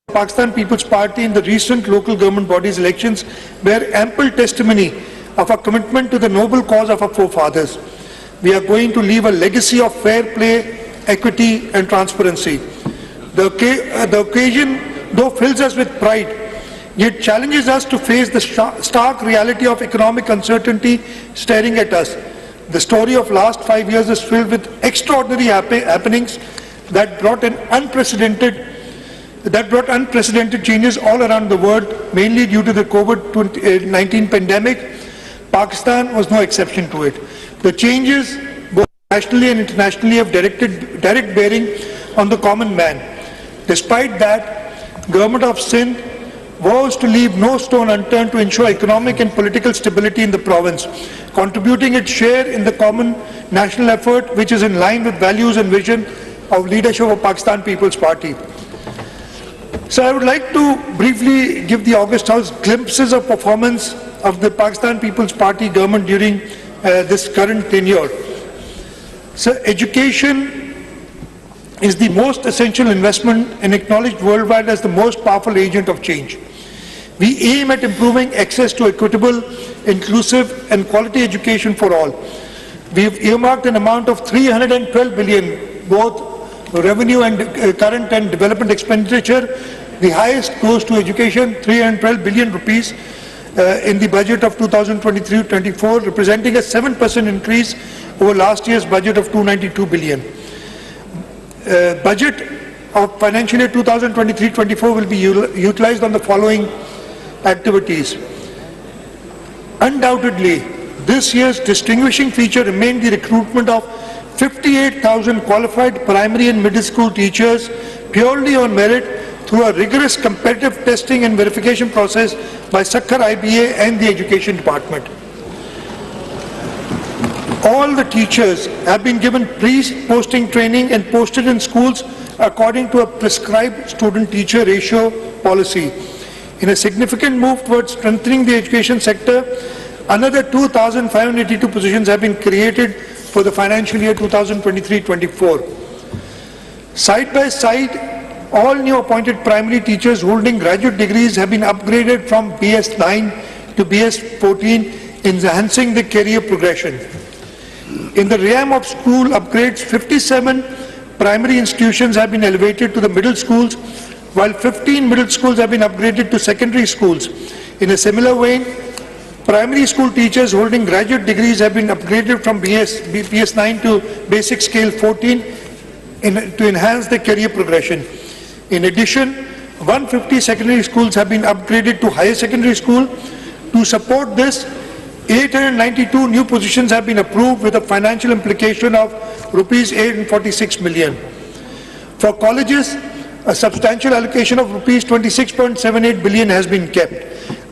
Pakistan People's Party in the recent local government bodies elections bear ample testimony of our commitment to the noble cause of our forefathers. We are going to leave a legacy of fair play, equity and transparency. The occasion, though, fills us with pride, yet challenges us to face the stark reality of economic uncertainty staring at us. The story of last 5 years is filled with extraordinary happenings that brought unprecedented changes all around the world, mainly due to the COVID-19 pandemic. Pakistan was no exception to it. The changes, both nationally and internationally, have direct bearing on the common man. Despite that, Government of Sindh vows to leave no stone unturned to ensure economic and political stability in the province, contributing its share in the common national effort which is in line with values and vision of leadership of Pakistan People's Party. So I would like to briefly give the August House glimpses of performance of the Pakistan People's Party government during this current tenure. So education is the most essential investment and acknowledged worldwide as the most powerful agent of change. We aim at improving access to equitable, inclusive and quality education for all. We have earmarked an amount of 312 billion, both revenue and current and development expenditure. The highest goes to education, 312 billion rupees in the budget of 2023-24, representing a 7% increase over last year's budget of 292 billion. Budget of financial year 2023-24 will be utilized on the following activities. Undoubtedly, this year's distinguishing feature remained the recruitment of 58,000 qualified primary and middle school teachers purely on merit through a rigorous competitive testing and verification process by Sakhar IBA and the Education Department. All the teachers have been given pre-posting training and posted in schools according to a prescribed student-teacher ratio policy. In a significant move towards strengthening the education sector, another 2,582 positions have been created for the financial year 2023-24. Side by side, all new appointed primary teachers holding graduate degrees have been upgraded from BS9 to BS14, enhancing the career progression. In the realm of school upgrades, 57 primary institutions have been elevated to the middle schools, while 15 middle schools have been upgraded to secondary schools. In a similar vein, primary school teachers holding graduate degrees have been upgraded from BS9 to basic scale 14 to enhance their career progression. In addition, 150 secondary schools have been upgraded to higher secondary school. To support this, 892 new positions have been approved with a financial implication of rupees 846 million. For colleges, a substantial allocation of rupees 26.78 billion has been kept.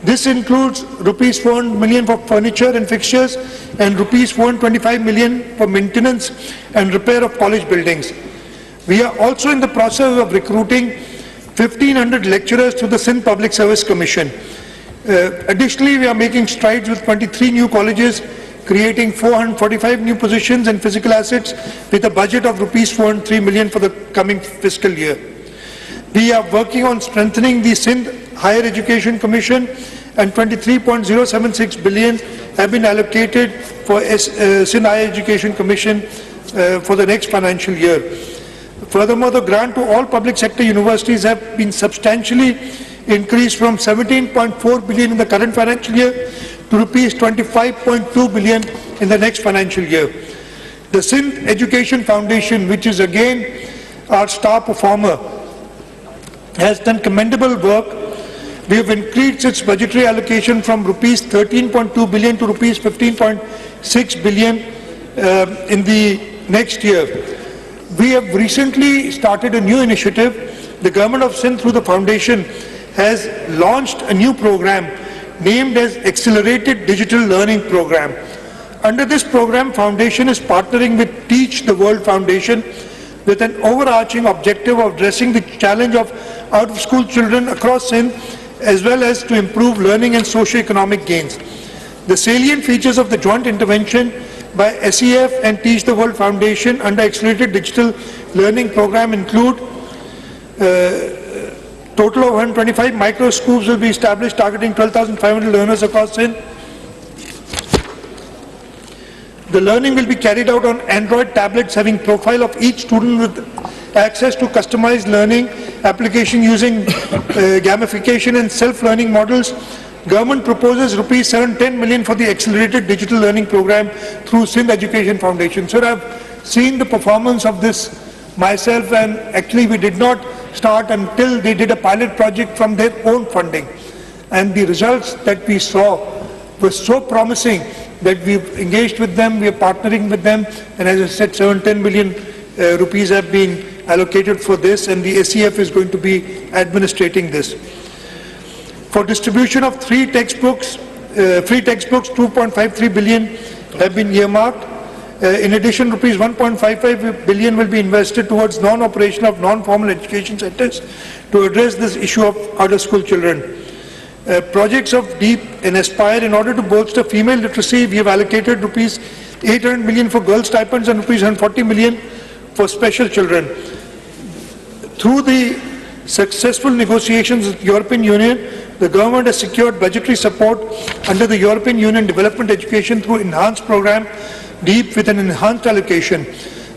This includes rupees 400 million for furniture and fixtures and rupees 425 million for maintenance and repair of college buildings. We are also in the process of recruiting 1,500 lecturers to the Sindh Public Service Commission. Additionally, we are making strides with 23 new colleges, creating 445 new positions and physical assets with a budget of rupees 403 million for the coming fiscal year. We are working on strengthening the Sindh Higher Education Commission, and 23.076 billion have been allocated for Sindh Higher Education Commission for the next financial year. Furthermore, the grant to all public sector universities have been substantially increased from 17.4 billion in the current financial year to rupees 25.2 billion in the next financial year. The Sindh Education Foundation, which is again our star performer, has done commendable work. We have increased its budgetary allocation from rupees 13.2 billion to rupees 15.6 billion in the next year. We have recently started a new initiative. The government of Sindh, through the foundation, has launched a new program named as Accelerated Digital Learning Program. Under this program, Foundation is partnering with Teach the World Foundation with an overarching objective of addressing the challenge of out-of-school children across Sindh, as well as to improve learning and socio-economic gains. The salient features of the joint intervention by SEF and Teach the World Foundation under Accelerated Digital Learning Program include total of 125 micro schools will be established targeting 12,500 learners across Sindh. The learning will be carried out on Android tablets having profile of each student with access to customized learning application using gamification and self-learning models. Government proposes rupees 710 million for the Accelerated Digital Learning Program through Sindh Education Foundation. So I've seen the performance of this myself, and actually we did not start until they did a pilot project from their own funding. And the results that we saw were so promising that we've engaged with them, we are partnering with them, and as I said, 710 million rupees have been allocated for this, and the SEF is going to be administrating this. For distribution of free textbooks, 2.53 billion have been earmarked. In addition, rupees 1.55 billion will be invested towards non-operation of non-formal education centers to address this issue of out-of-school children. Projects of DEEP and Aspire, in order to bolster female literacy, we have allocated rupees 800 million for girl stipends and rupees 140 million for special children. Through the successful negotiations with the European Union, the government has secured budgetary support under the European Union Development Education through enhanced program DEEP with an enhanced allocation.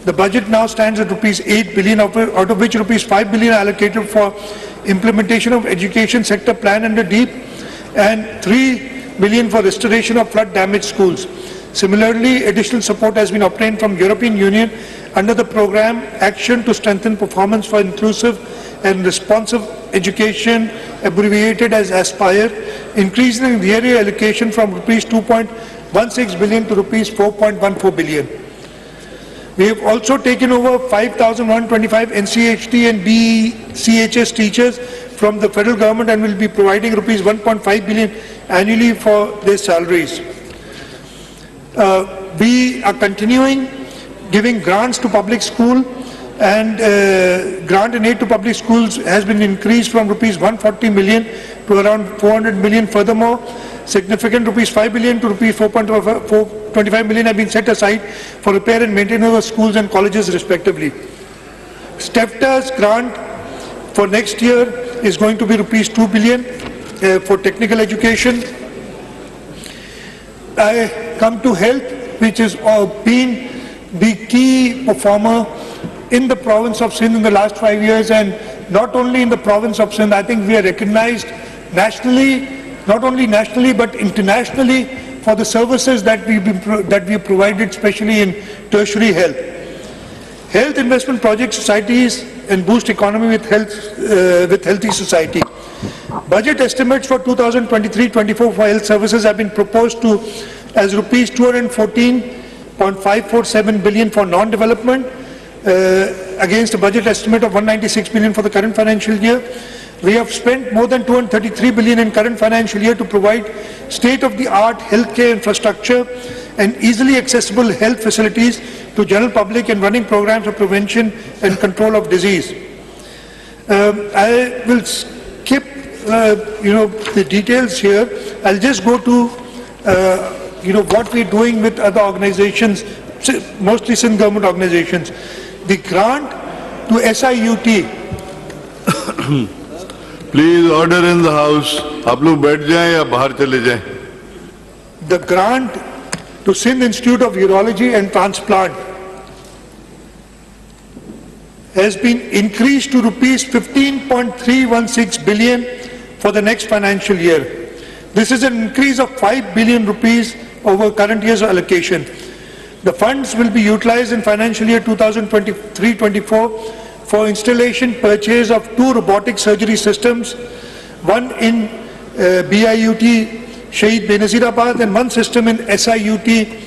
The budget now stands at rupees 8 billion, out of which rupees 5 billion are allocated for implementation of education sector plan under DEEP and 3 billion for restoration of flood damaged schools. Similarly, additional support has been obtained from European Union under the program Action to Strengthen Performance for Inclusive and Responsive Education, abbreviated as Aspire, increasing the area allocation from rupees 2.16 billion to rupees 4.14 billion. We have also taken over 5,125 NCHT and BCHS teachers from the federal government and will be providing rupees 1.5 billion annually for their salaries. We are continuing giving grants to public school, and grant and aid to public schools has been increased from rupees 140 million to around 400 million. Furthermore, significant rupees 5 billion to rupees 4.25 million have been set aside for repair and maintenance of schools and colleges respectively. STEFTA's grant for next year is going to be rupees 2 billion for technical education. I come to health, which has been the key performer in the province of Sindh in the last 5 years, and not only in the province of Sindh. I think we are recognized nationally, not only nationally but internationally, for the services that we have provided, especially in tertiary health. Health investment project societies and boost economy with healthy society. Budget estimates for 2023-24 for health services have been proposed to as rupees 214.547 billion for non-development, against a budget estimate of 196 billion for the current financial year. We have spent more than 233 billion in current financial year to provide state-of-the-art healthcare infrastructure and easily accessible health facilities to general public and running programs of prevention and control of disease. I will skip the details here. I'll just go to what we're doing with other organizations, mostly Sindh government organizations. The grant to SIUT. Please order in the house. आप लोग बैठ जाएं या बाहर चले जाएं. The grant to Sindh Institute of Urology and Transplant has been increased to rupees 15.316 billion for the next financial year. This is an increase of 5 billion rupees over current year's allocation. The funds will be utilized in financial year 2023-24 for installation purchase of 2 robotic surgery systems, one in BIUT Shahid Benazirabad and one system in SIUT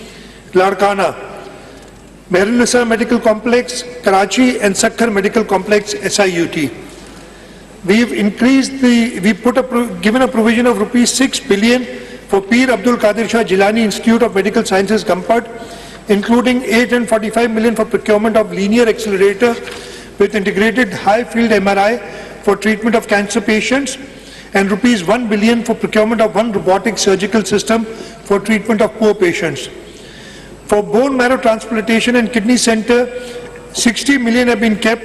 Larkana, MaryamNawaz Medical Complex, Karachi, and Sakhar Medical Complex, SIUT. We've given a provision of rupees 6 billion for Peer Abdul Qadir Shah Jilani Institute of Medical Sciences, Gampad, including 845 million for procurement of linear accelerator with integrated high field MRI for treatment of cancer patients, and rupees 1 billion for procurement of 1 robotic surgical system for treatment of poor patients. For bone marrow transplantation and kidney center, 60 million have been kept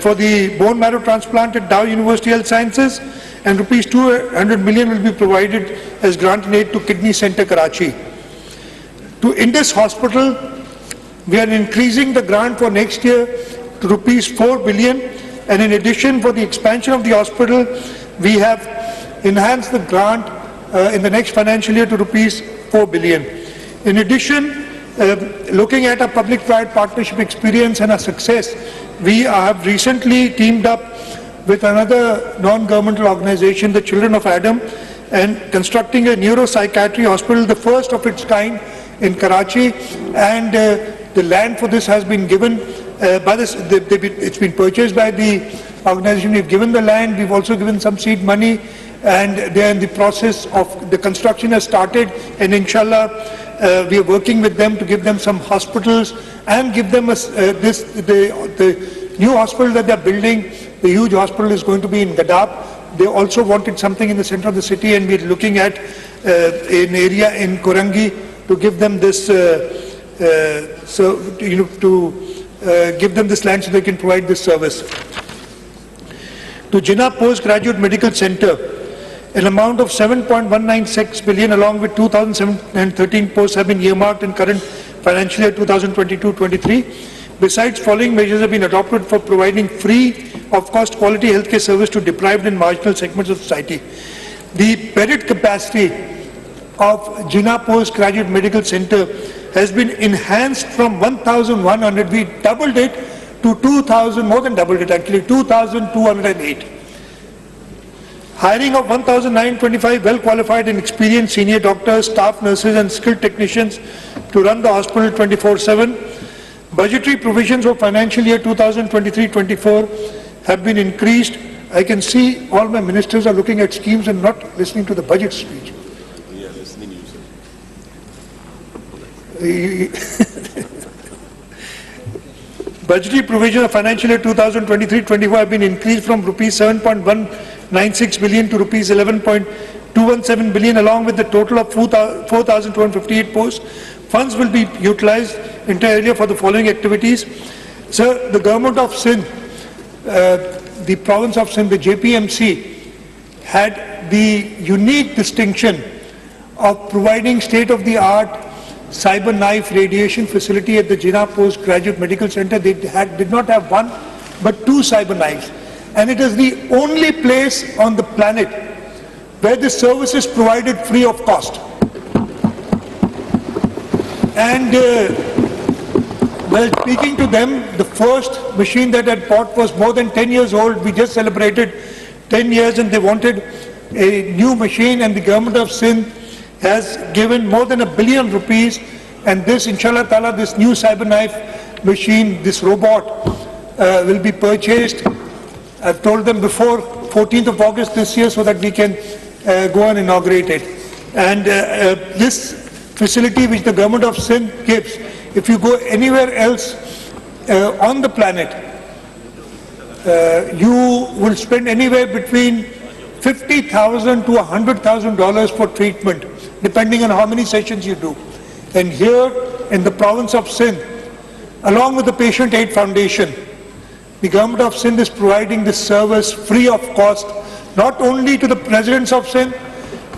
for the bone marrow transplant at Dow University Health Sciences, and rupees 200 million will be provided as grant and aid to Kidney Center, Karachi. To Indus Hospital, we are increasing the grant for next year to rupees 4 billion, and in addition, for the expansion of the hospital, we have enhanced the grant in the next financial year to rupees 4 billion. In addition, looking at our public-private partnership experience and our success, we have recently teamed up with another non-governmental organization, the Children of Adam, and constructing a neuropsychiatry hospital, the first of its kind in Karachi, and the land for this has been given it's been purchased by the organization. We've given the land, we've also given some seed money, and they are in the process of, the construction has started, and inshallah we are working with them to give them some hospitals and give them the new hospital that they are building. The huge hospital is going to be in Gadab. They also wanted something in the center of the city, and we are looking at an area in Korangi to give them this, give them this land so they can provide this service. To Jinnah Postgraduate Medical Center, an amount of 7.196 billion along with 2013 posts have been earmarked in current financial year 2022-23. Besides, following measures have been adopted for providing free of cost quality healthcare service to deprived and marginal segments of society. The bedded capacity of Jinnah Postgraduate Medical Center has been enhanced from 1,100, we doubled it to 2,000, more than doubled it actually, 2,208. Hiring of 1,925 well-qualified and experienced senior doctors, staff nurses and skilled technicians to run the hospital 24/7. Budgetary provisions for financial year 2023-24 have been increased. I can see all my ministers are looking at schemes and not listening to the budget speech. We are listening you, sir. Budgetary provision of financial year 2023-24 have been increased from rupees 7.196 billion to rupees 11.217 billion, along with the total of 4,258 posts. Funds will be utilized entirely for the following activities. Sir, the government of Sindh, the province of Sindh, the JPMC, had the unique distinction of providing state-of-the-art cyber knife radiation facility at the Jinnah Postgraduate Medical Center. They did not have one, but two cyber knives. And it is the only place on the planet where this service is provided free of cost. And while speaking to them, the first machine that I bought was more than 10 years old. We just celebrated 10 years and they wanted a new machine, and the government of Sindh has given more than ₹1 billion, and this, inshallah ta'ala, this new cyber knife machine, this robot will be purchased. I've told them before 14th of August this year so that we can go and inaugurate it. And this facility which the government of Sindh gives, if you go anywhere else on the planet, you will spend anywhere between $50,000 to $100,000 for treatment, depending on how many sessions you do. And here in the province of Sindh, along with the Patient Aid Foundation, the government of Sindh is providing this service free of cost, not only to the residents of Sindh,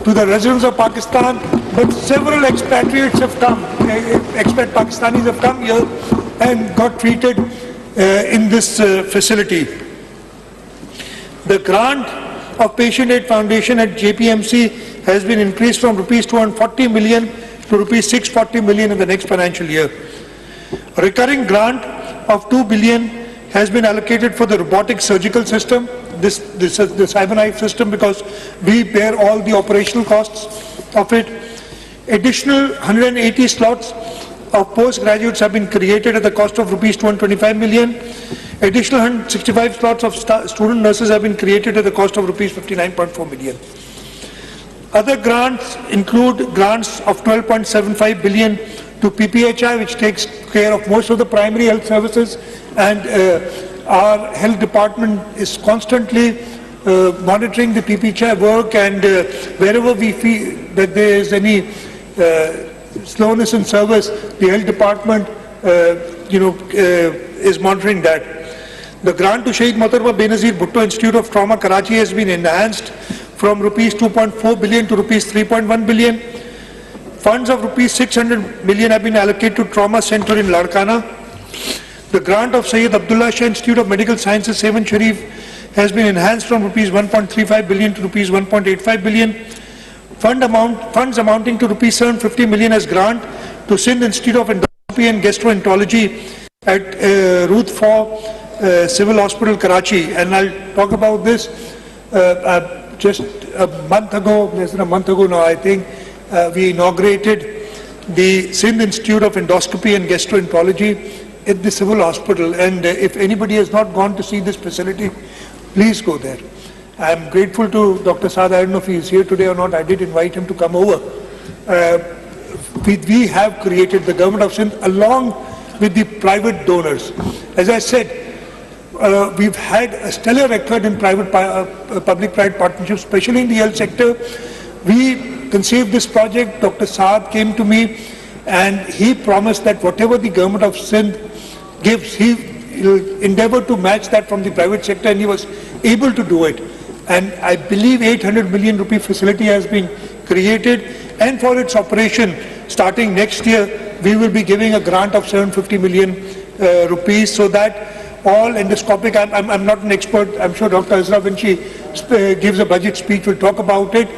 to the residents of Pakistan, but several expatriates have come, expat Pakistanis have come here and got treated in this facility. The grant of Patient Aid Foundation at JPMC has been increased from rupees 240 million to rupees 640 million in the next financial year. A recurring grant of 2 billion has been allocated for the robotic surgical system. This is the cyber knife system, because we bear all the operational costs of it. Additional 180 slots of postgraduates have been created at the cost of rupees 225 million. Additional 165 slots of student nurses have been created at the cost of rupees 59.4 million. Other grants include grants of 12.75 billion to PPHI, which takes care of most of the primary health services, and our health department is constantly monitoring the PPHI work, and wherever we feel that there is any slowness in service, the health department is monitoring that. The grant to Shaheed Mohtarma Benazir Bhutto Institute of Trauma, Karachi, has been enhanced from rupees 2.4 billion to rupees 3.1 billion. Funds of rupees 600 million have been allocated to Trauma Center in Larkana. The grant of Syed Abdullah Shah Institute of Medical Sciences, Sevan Sharif, has been enhanced from rupees 1.35 billion to rupees 1.85 billion. Funds amounting to rupees 750 million as grant to Sindh Institute of Endoscopy and Gastroenterology at Ruth 4 Civil Hospital, Karachi. And I'll talk about this. Just a month ago, less than a month ago now, I think, we inaugurated the Sindh Institute of Endoscopy and Gastroenterology at the Civil Hospital. And if anybody has not gone to see this facility, please go there. I'm grateful to Dr. Saad. I don't know if he's here today or not. I did invite him to come over. We have created, the government of Sindh, along with the private donors. As I said, we've had a stellar record in public-private partnerships, especially in the health sector. We conceived this project. Dr. Saad came to me and he promised that whatever the government of Sindh gives, he will endeavor to match that from the private sector, and he was able to do it. And I believe 800 million rupee facility has been created, and for its operation, starting next year, we will be giving a grant of 750 million rupees, so that all endoscopic, I'm not an expert, I'm sure Dr. Azra, when she gives a budget speech, will talk about it.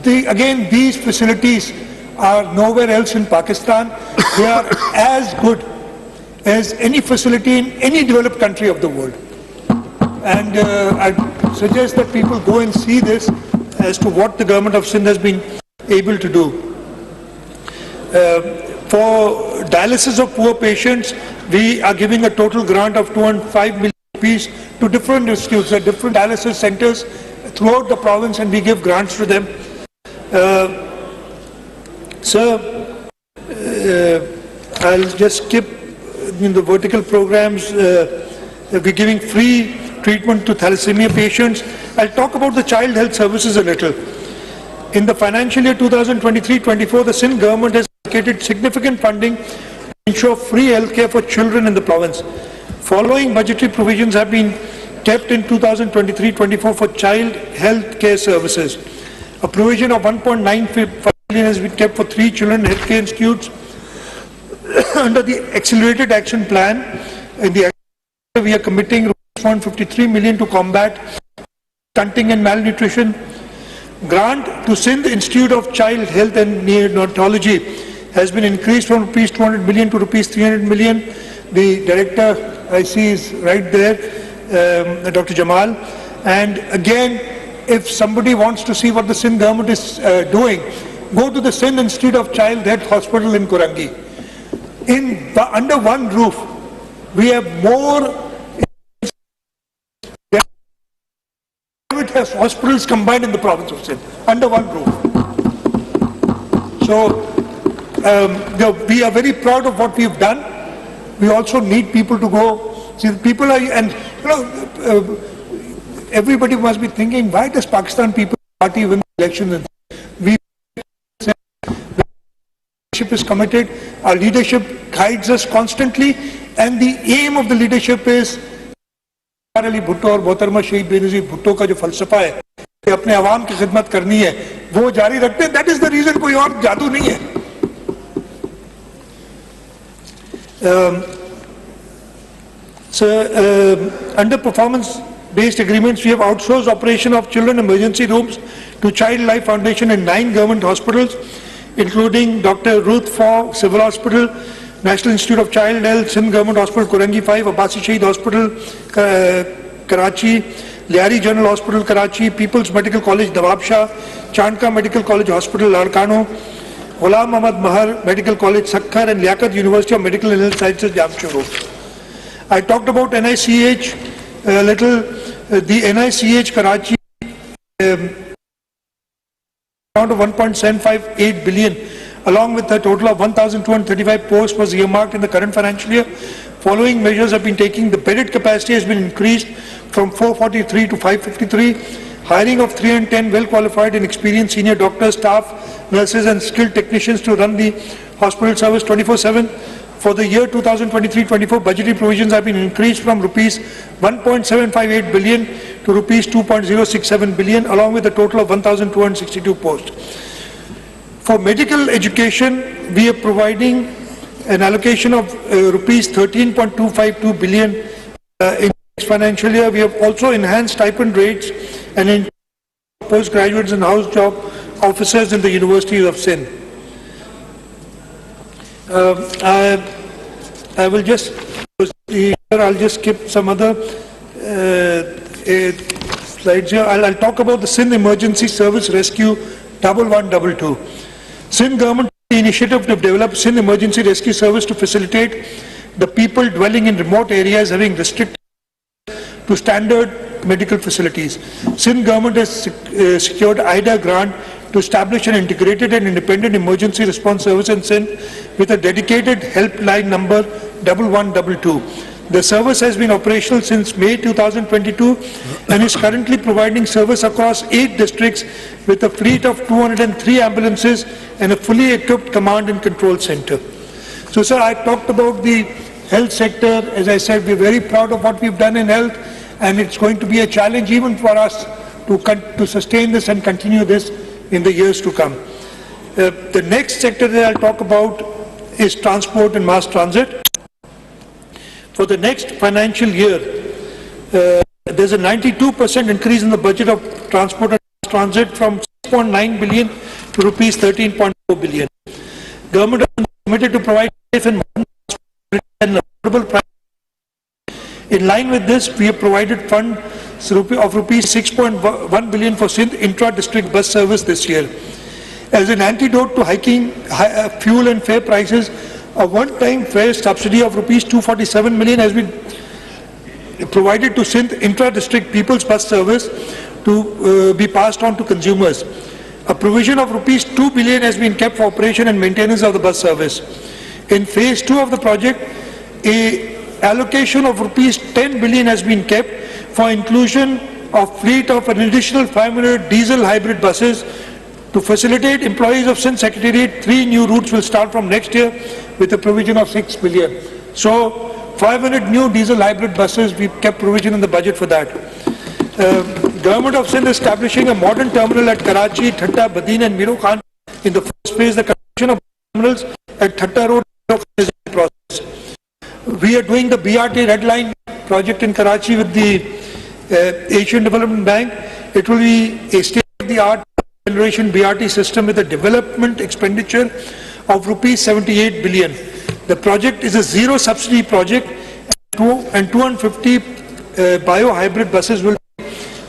Again, these facilities are nowhere else in Pakistan. They are as good as any facility in any developed country of the world. And I suggest that people go and see this as to what the government of Sindh has been able to do. For dialysis of poor patients, we are giving a total grant of 205 million rupees to different institutes, different dialysis centers throughout the province, and we give grants to them. Sir, I'll just skip in the vertical programs. We're giving free treatment to thalassemia patients. I'll talk about the child health services a little. In the financial year 2023-24, the Sindh government has allocated significant funding to ensure free healthcare for children in the province. Following budgetary provisions have been kept in 2023-24 for child health care services. A provision of 1.95 million has been kept for 3 children healthcare institutes. Under the accelerated action plan, in the we are committing 153 million to combat stunting and malnutrition. Grant to Sindh Institute of Child Health and Neonatology has been increased from rupees 200 million to rupees 300 million. The director I see is right there, Dr. Jamal. And again, if somebody wants to see what the Sindh government is doing, go to the Sindh Institute of Child Health Hospital in Kurangi. Under one roof, we have more private hospitals combined in the province of Sindh, under one roof. So we are very proud of what we've done. We also need people to go. See, the people are, and you know, everybody must be thinking, why does Pakistan People's Party win elections? We leadership is committed. Our leadership guides us constantly, and the aim of the leadership is Ali Bhutto और मोहतरमा शहीद बेनज़ीर भुट्टो का जो फलसफा है कि अपने आवाम की खिदमत करनी है, वो जारी रखते हैं. That is the reason, कोई और जादू नहीं है. Under performance-based agreements, we have outsourced operation of children emergency rooms to Child Life Foundation in 9 government hospitals, including Dr. Ruth Faw Civil Hospital, National Institute of Child Health, Sindh Government Hospital, Kurangi 5, Abbasi Shaheed Hospital, Karachi, Liari General Hospital, Karachi, People's Medical College, Nawab Shah, Chandka Medical College Hospital, Larkano, Ghulam Muhammad Mahar Medical College, Sakkar, and Liaquat University of Medical and Health Sciences, Jamshedpur. I talked about NICH a little. The NICH Karachi amount of 1.758 billion, along with a total of 1,235 posts, was earmarked in the current financial year. Following measures have been taken. The bedded capacity has been increased from 443 to 553. Hiring of 310 well-qualified and experienced senior doctors, staff, nurses and skilled technicians to run the hospital service 24/7. For the year 2023-24, budgetary provisions have been increased from rupees 1.758 billion to rupees 2.067 billion, along with a total of 1,262 posts. For medical education, we are providing an allocation of rupees 13.252 billion in this financial year. We have also enhanced stipend rates and in postgraduates and house job officers in the universities of Sindh. I will just I'll just skip some other slides here. I'll talk about the Sindh Emergency Service Rescue 1122. Sindh government initiative to develop Sindh Emergency Rescue Service to facilitate the people dwelling in remote areas having restricted to standard medical facilities. Sindh government has secured Aijaz grant to establish an integrated and independent emergency response service in Sindh with a dedicated helpline number 1122. The service has been operational since May 2022 and is currently providing service across 8 districts with a fleet of 203 ambulances and a fully equipped command and control center. So, sir, I talked about the health sector. As I said, we're very proud of what we've done in health, and it's going to be a challenge even for us to sustain this and continue this in the years to come. The next sector that I'll talk about is transport and mass transit. For the next financial year, there's a 92% increase in the budget of transport and mass transit from 6.9 billion to rupees 13.4 billion. Government is committed to provide safe and modern transport and affordable price. In line with this, we have provided funds of rupees 6.1 billion for Sindh intra-district bus service this year. As an antidote to hiking fuel and fare prices, a one-time fare subsidy of rupees 247 million has been provided to Sindh intra-district people's bus service to be passed on to consumers. A provision of rupees 2 billion has been kept for operation and maintenance of the bus service. In phase 2 of the project, a allocation of rupees 10 billion has been kept for inclusion of fleet of an additional 500 diesel hybrid buses. To facilitate employees of Sindh Secretariat, 3 new routes will start from next year with a provision of 6 billion. So 500 new diesel hybrid buses, we've kept provision in the budget for that. Government of Sindh is establishing a modern terminal at Karachi, Thatta, Badin and Miro Khan. In the first phase, the construction of terminals at Thatta Road is in process. We are doing the BRT Red Line project in Karachi with the Asian Development Bank. It will be a state-of-the-art generation BRT system with a development expenditure of rupees 78 billion. The project is a zero subsidy project, and 250 bio-hybrid buses will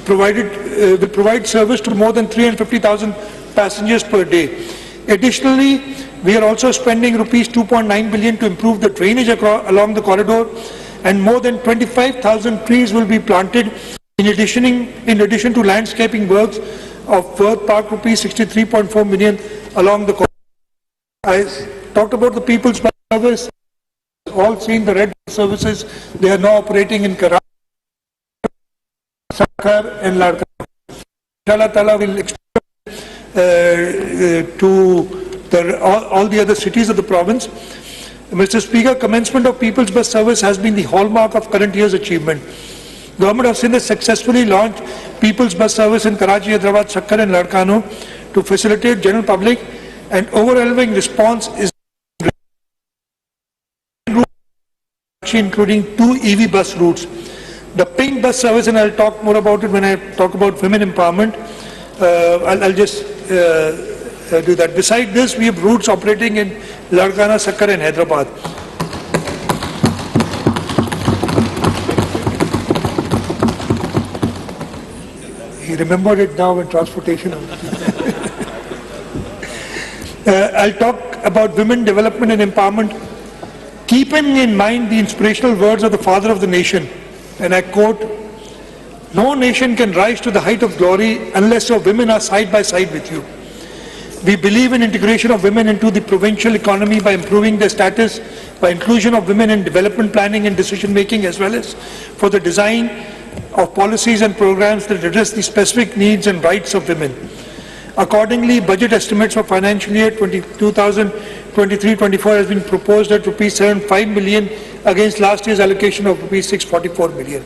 provide service to more than 350,000 passengers per day. Additionally, we are also spending rupees 2.9 billion to improve the drainage along the corridor, and more than 25,000 trees will be planted in addition to landscaping works of worth park rupees 63.4 million along the corridor. I talked about the people's bus service. All seen the red bus services. They are now operating in Karachi, Sakhar and Ladakh. Allah Ta'ala will expand to all the other cities of the province. Mr. Speaker, commencement of people's bus service has been the hallmark of current year's achievement. Government of Sindh has successfully launched people's bus service in Karachi, Hyderabad, Sakhar and Ladakh to facilitate general public, and overwhelming response is including 2 EV bus routes. The pink bus service, and I'll talk more about it when I talk about women empowerment. I'll just do that. Beside this, we have routes operating in Ladakh, Sakhar and Hyderabad. He remembered it now in transportation. I'll talk about women development and empowerment, keeping in mind the inspirational words of the father of the nation, and I quote, "No nation can rise to the height of glory unless your women are side by side with you." We believe in integration of women into the provincial economy by improving their status, by inclusion of women in development planning and decision making, as well as for the design of policies and programs that address the specific needs and rights of women. Accordingly, budget estimates for financial year 2023-24 has been proposed at rupees 75 million against last year's allocation of rupees 644 million.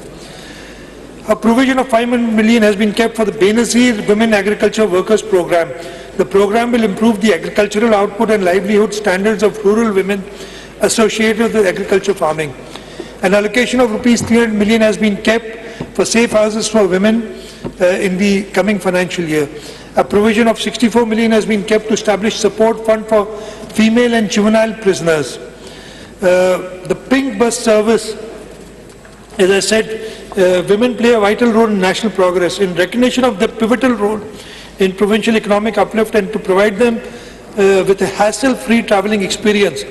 A provision of 5 million has been kept for the Benazir Women Agriculture Workers Program. The program will improve the agricultural output and livelihood standards of rural women associated with agriculture farming. An allocation of rupees 300 million has been kept for safe houses for women in the coming financial year. A provision of 64 million has been kept to establish support fund for female and juvenile prisoners. The pink bus service, as I said, women play a vital role in national progress. In recognition of their pivotal role in provincial economic uplift and to provide them with a hassle-free travelling experience,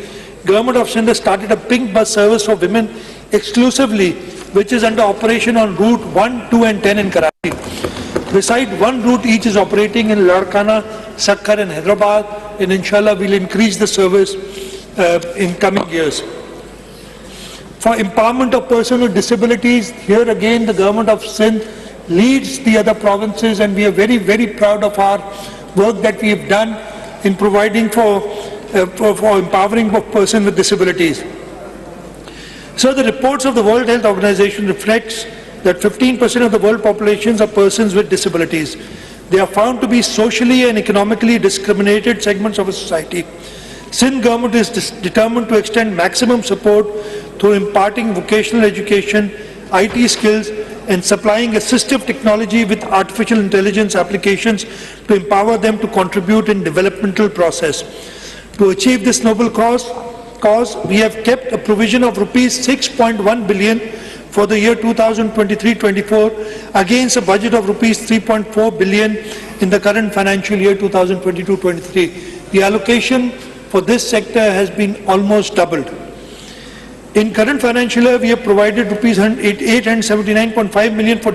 Government of Sindh started a pink bus service for women exclusively which is under operation on route 1, 2 and 10 in Karachi. Beside one route each is operating in Larkana, Sakkar and Hyderabad, and inshallah we'll increase the service in coming years. For empowerment of persons with disabilities, here again the government of Sindh leads the other provinces, and we are very, very proud of our work that we have done in providing for empowering of persons with disabilities. So the reports of the World Health Organization reflects that 15% of the world populations are persons with disabilities. They are found to be socially and economically discriminated segments of a society. Sindh government is determined to extend maximum support through imparting vocational education, IT skills, and supplying assistive technology with artificial intelligence applications to empower them to contribute in developmental process. To achieve this noble cause, we have kept a provision of rupees 6.1 billion for the year 2023-24 against a budget of rupees 3.4 billion in the current financial year 2022-23. The allocation for this sector has been almost doubled. In current financial year, we have provided rupees 879.5 million for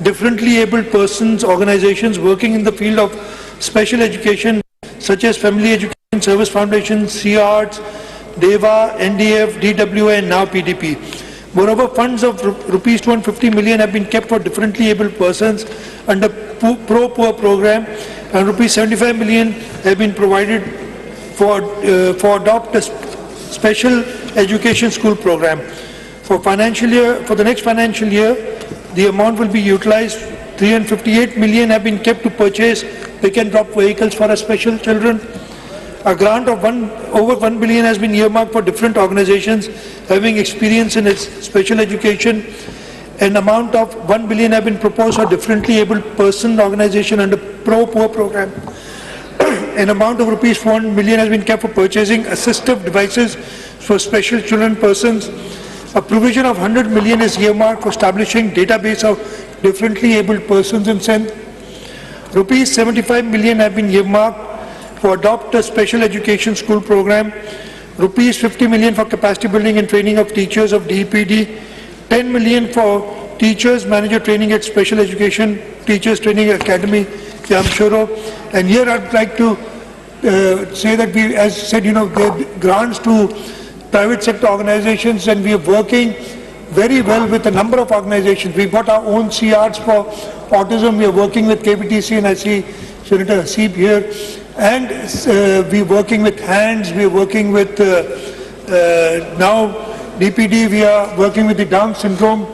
differently abled persons, organizations working in the field of special education, such as Family Education Service Foundation, CARTS, DEVA, NDF, DWA, and now PDP. Moreover, funds of rupees 250 million have been kept for differently abled persons under Pro-Poor program, and rupees 75 million have been provided for adopt a special education school program. For the next financial year, the amount will be utilized. 358 million have been kept to purchase pick and drop vehicles for our special children. A grant of over 1 billion has been earmarked for different organizations having experience in its special education. An amount of 1 billion have been proposed for differently abled person organization under Pro-Poor program. An amount of rupees 400 million has been kept for purchasing assistive devices for special children persons. A provision of 100 million is earmarked for establishing database of differently abled persons in Sindh. Rupees 75 million have been earmarked for adopt a special education school program. Rupees 50 million for capacity building and training of teachers of DEPD. 10 million for teachers manager training at Special Education Teachers Training Academy, Jamshoro. And here I'd like to say that we, as said, there are grants to private sector organizations, and we are working very well with a number of organizations. We've got our own CRs for autism. We are working with KBTC, and I see Senator Hasib here. And we're working with HANDS, we're working with now DPD, we are working with the Down Syndrome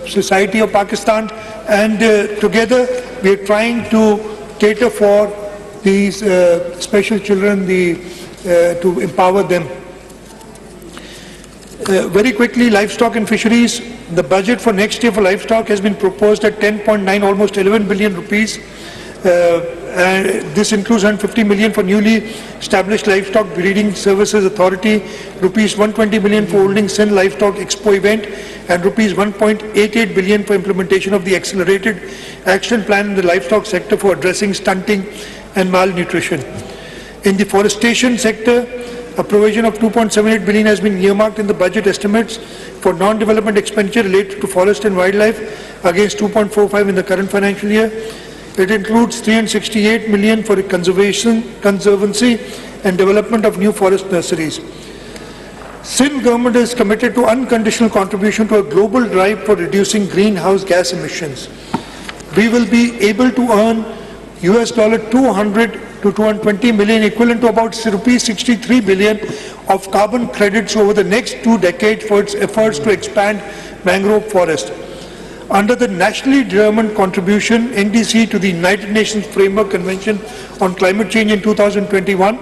Society of Pakistan, and together we are trying to cater for these special children, to empower them. Very quickly, livestock and fisheries. The budget for next year for livestock has been proposed at 10.9, almost 11 billion rupees. This includes 150 million for newly established Livestock Breeding Services Authority, rupees 120 million for holding Sindh Livestock Expo event, and rupees 1.88 billion for implementation of the accelerated action plan in the livestock sector for addressing stunting and malnutrition. In the forestation sector, a provision of 2.78 billion has been earmarked in the budget estimates for non-development expenditure related to forest and wildlife against 2.45 in the current financial year. It includes 368 million for conservancy and development of new forest nurseries. Sindh government is committed to unconditional contribution to a global drive for reducing greenhouse gas emissions. We will be able to earn $200 to 220 million, equivalent to about rupees 63 billion of carbon credits over the next 2 decades for its efforts to expand mangrove forest. Under the nationally determined contribution NDC to the United Nations Framework Convention on Climate Change in 2021,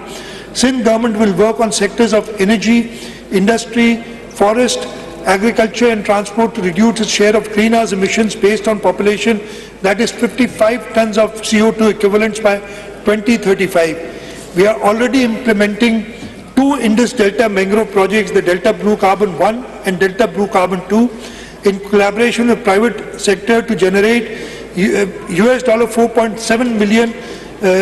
Sindh government will work on sectors of energy, industry, forest, agriculture and transport to reduce its share of greenhouse emissions based on population, that is 55 tons of CO2 equivalents by 2035. We are already implementing 2 Indus Delta mangrove projects, the Delta Blue Carbon 1 and Delta Blue Carbon 2, in collaboration with private sector to generate $4.7 million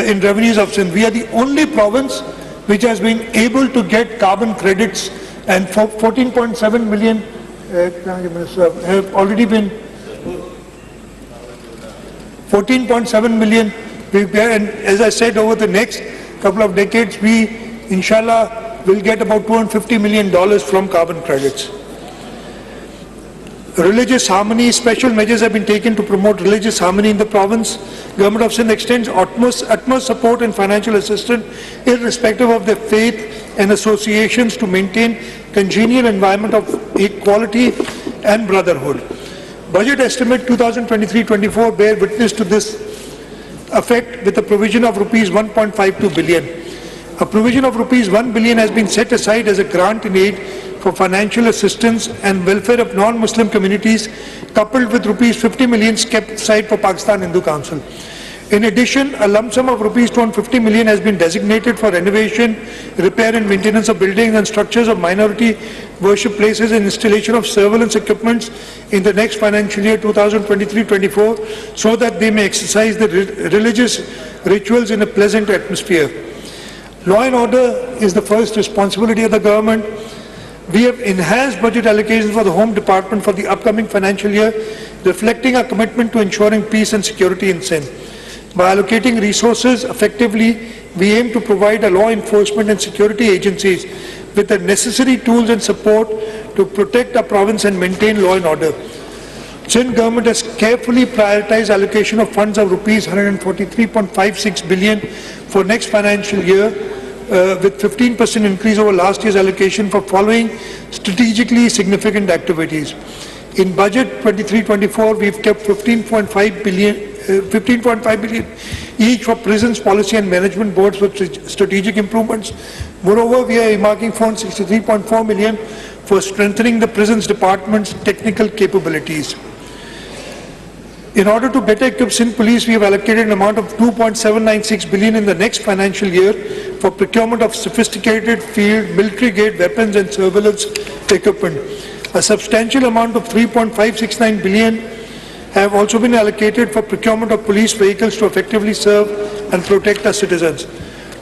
in revenues of Sindh. We are the only province which has been able to get carbon credits and 14.7 million have already been 14.7 million. And as I said, over the next couple of decades, we, inshallah, will get about $250 million from carbon credits. Religious harmony, special measures have been taken to promote religious harmony in the province. Government of Sindh extends utmost support and financial assistance irrespective of their faith and associations to maintain congenial environment of equality and brotherhood. Budget estimate 2023-24 bear witness to this effect with a provision of rupees 1.52 billion. A provision of rupees 1 billion has been set aside as a grant in aid for financial assistance and welfare of non-Muslim communities, coupled with rupees 50 million kept aside for Pakistan Hindu Council. In addition, a lump sum of rupees 250 million has been designated for renovation, repair and maintenance of buildings and structures of minority worship places and installation of surveillance equipments in the next financial year 2023-24 so that they may exercise the religious rituals in a pleasant atmosphere. Law and order is the first responsibility of the government. We have enhanced budget allocations for the Home Department for the upcoming financial year, reflecting our commitment to ensuring peace and security in Sindh. By allocating resources effectively, we aim to provide our law enforcement and security agencies with the necessary tools and support to protect our province and maintain law and order. Sindh government has carefully prioritized allocation of funds of rupees 143.56 billion for next financial year, with 15% increase over last year's allocation for following strategically significant activities. In budget 23-24, we've kept 15.5 billion each for prisons, policy and management boards for strategic improvements. Moreover, we are earmarking 463.4 million for strengthening the prisons department's technical capabilities. In order to better equip Sindh Police, we have allocated an amount of 2.796 billion in the next financial year for procurement of sophisticated field, military-grade weapons and surveillance equipment. A substantial amount of 3.569 billion have also been allocated for procurement of police vehicles to effectively serve and protect our citizens.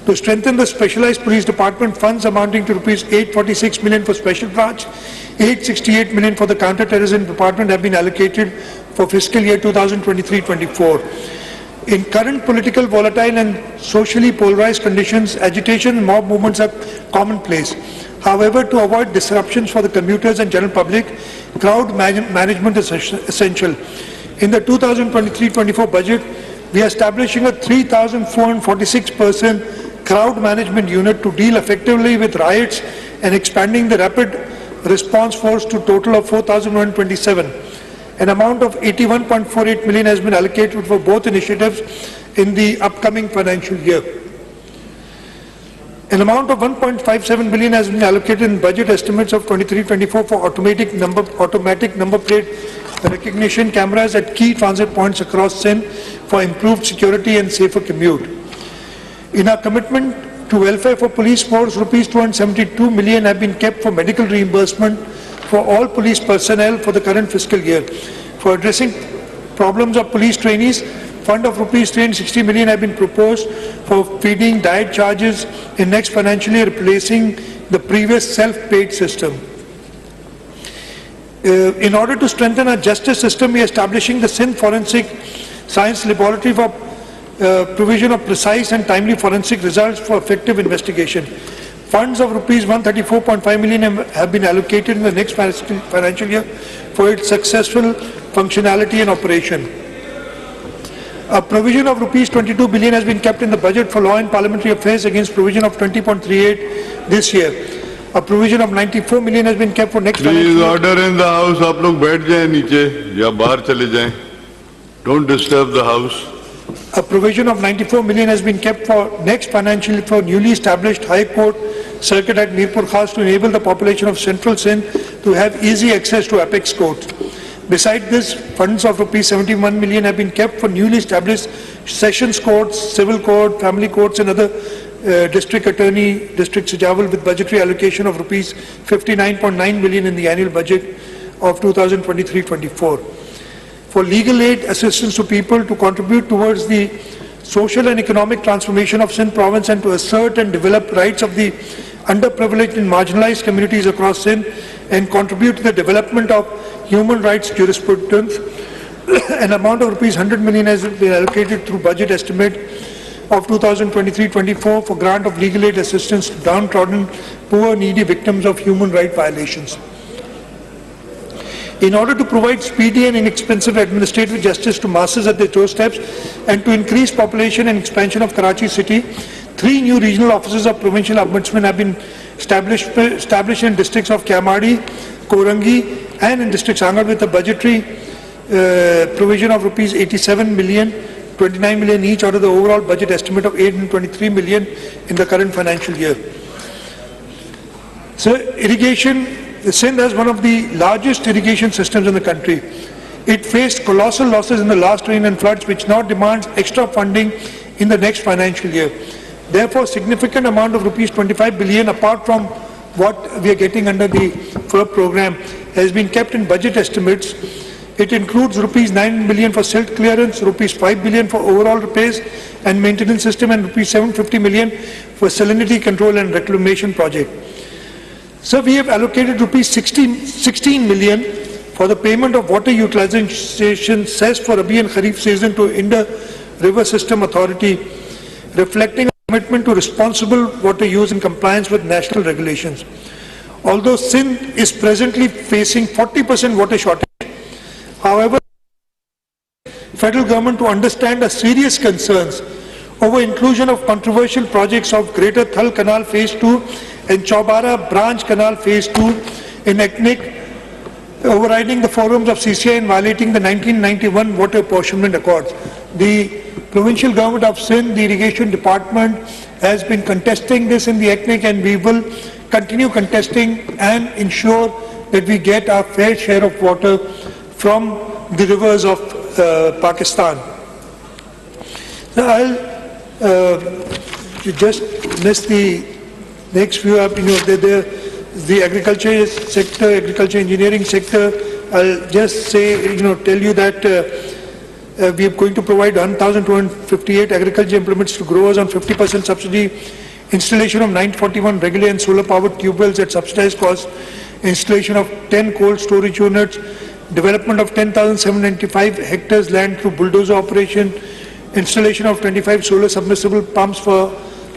To strengthen the specialized police department, funds amounting to rupees 846 million for special branch, 868 million for the counter-terrorism department have been allocated for fiscal year 2023-24. In current political, volatile and socially polarized conditions, agitation and mob movements are commonplace. However, to avoid disruptions for the commuters and general public, crowd management is essential. In the 2023-24 budget, we are establishing a 3,446-person crowd management unit to deal effectively with riots and expanding the rapid response force to a total of 4,127. An amount of 81.48 million has been allocated for both initiatives in the upcoming financial year. An amount of 1.57 billion has been allocated in budget estimates of 23-24 for automatic number plate recognition cameras at key transit points across Sindh for improved security and safer commute. In our commitment to welfare for police force, rupees 272 million have been kept for medical reimbursement for all police personnel for the current fiscal year. For addressing problems of police trainees, fund of rupees 360 million have been proposed for feeding diet charges in next financial year, replacing the previous self-paid system. In order to strengthen our justice system, we are establishing the Sindh Forensic Science Laboratory for provision of precise and timely forensic results for effective investigation. Funds of rupees 134.5 million have been allocated in the next financial year for its successful functionality and operation. A provision of rupees 22 billion has been kept in the budget for law and parliamentary affairs against provision of 20.38 this year. A provision of 94 million has been kept for next financial year. Please order in the house. आप लोग बैठ जाएं नीचे या बाहर चले जाएं. Don't disturb the house. A provision of 94 million has been kept for next financial year for newly established High Court circuit at Mirpur Khas to enable the population of Central Sindh to have easy access to apex courts. Besides this, funds of rupees 71 million have been kept for newly established sessions courts, civil court, family courts and other district attorney, district Sijawal with budgetary allocation of rupees 59.9 million in the annual budget of 2023-24. For legal aid assistance to people to contribute towards the social and economic transformation of Sindh province and to assert and develop rights of the underprivileged and marginalized communities across Sindh and contribute to the development of human rights jurisprudence. An amount of rupees 100 million has been allocated through budget estimate of 2023-24 for grant of legal aid assistance to downtrodden, poor, needy victims of human rights violations. In order to provide speedy and inexpensive administrative justice to masses at their doorsteps and to increase population and expansion of Karachi city, 3 new regional offices of provincial ombudsman have been established in districts of Kyamadi, Korangi and in district Sangar with a budgetary provision of rupees 87 million, 29 million each out of the overall budget estimate of 823 million in the current financial year. So irrigation, Sindh has one of the largest irrigation systems in the country. It faced colossal losses in the last rain and floods, which now demands extra funding in the next financial year. Therefore, significant amount of rupees 25 billion, apart from what we are getting under the FERB program, has been kept in budget estimates. It includes rupees 9 billion for silt clearance, rupees 5 billion for overall repairs and maintenance system, and rupees 750 million for salinity control and reclamation project. So we have allocated rupees 16 million for the payment of water utilization cess for Rabi and Kharif season to Indus River System Authority, reflecting a commitment to responsible water use in compliance with national regulations. Although Sindh is presently facing 40% water shortage, however, federal government to understand the serious concerns over inclusion of controversial projects of Greater Thal Canal Phase 2 and Chaubara Branch Canal Phase 2 in ethnic, overriding the forums of CCI and violating the 1991 Water Apportionment Accords. The provincial government of Sindh, the irrigation department, has been contesting this in the ethnic, and we will continue contesting and ensure that we get our fair share of water from the rivers of Pakistan. Now I'll just miss the next few up, the agriculture sector, agriculture engineering sector. I'll just say, tell you that we are going to provide 1,258 agriculture implements to growers on 50% subsidy, installation of 941 regular and solar powered tube wells at subsidized cost, installation of 10 cold storage units, development of 10,795 hectares land through bulldozer operation, installation of 25 solar submersible pumps for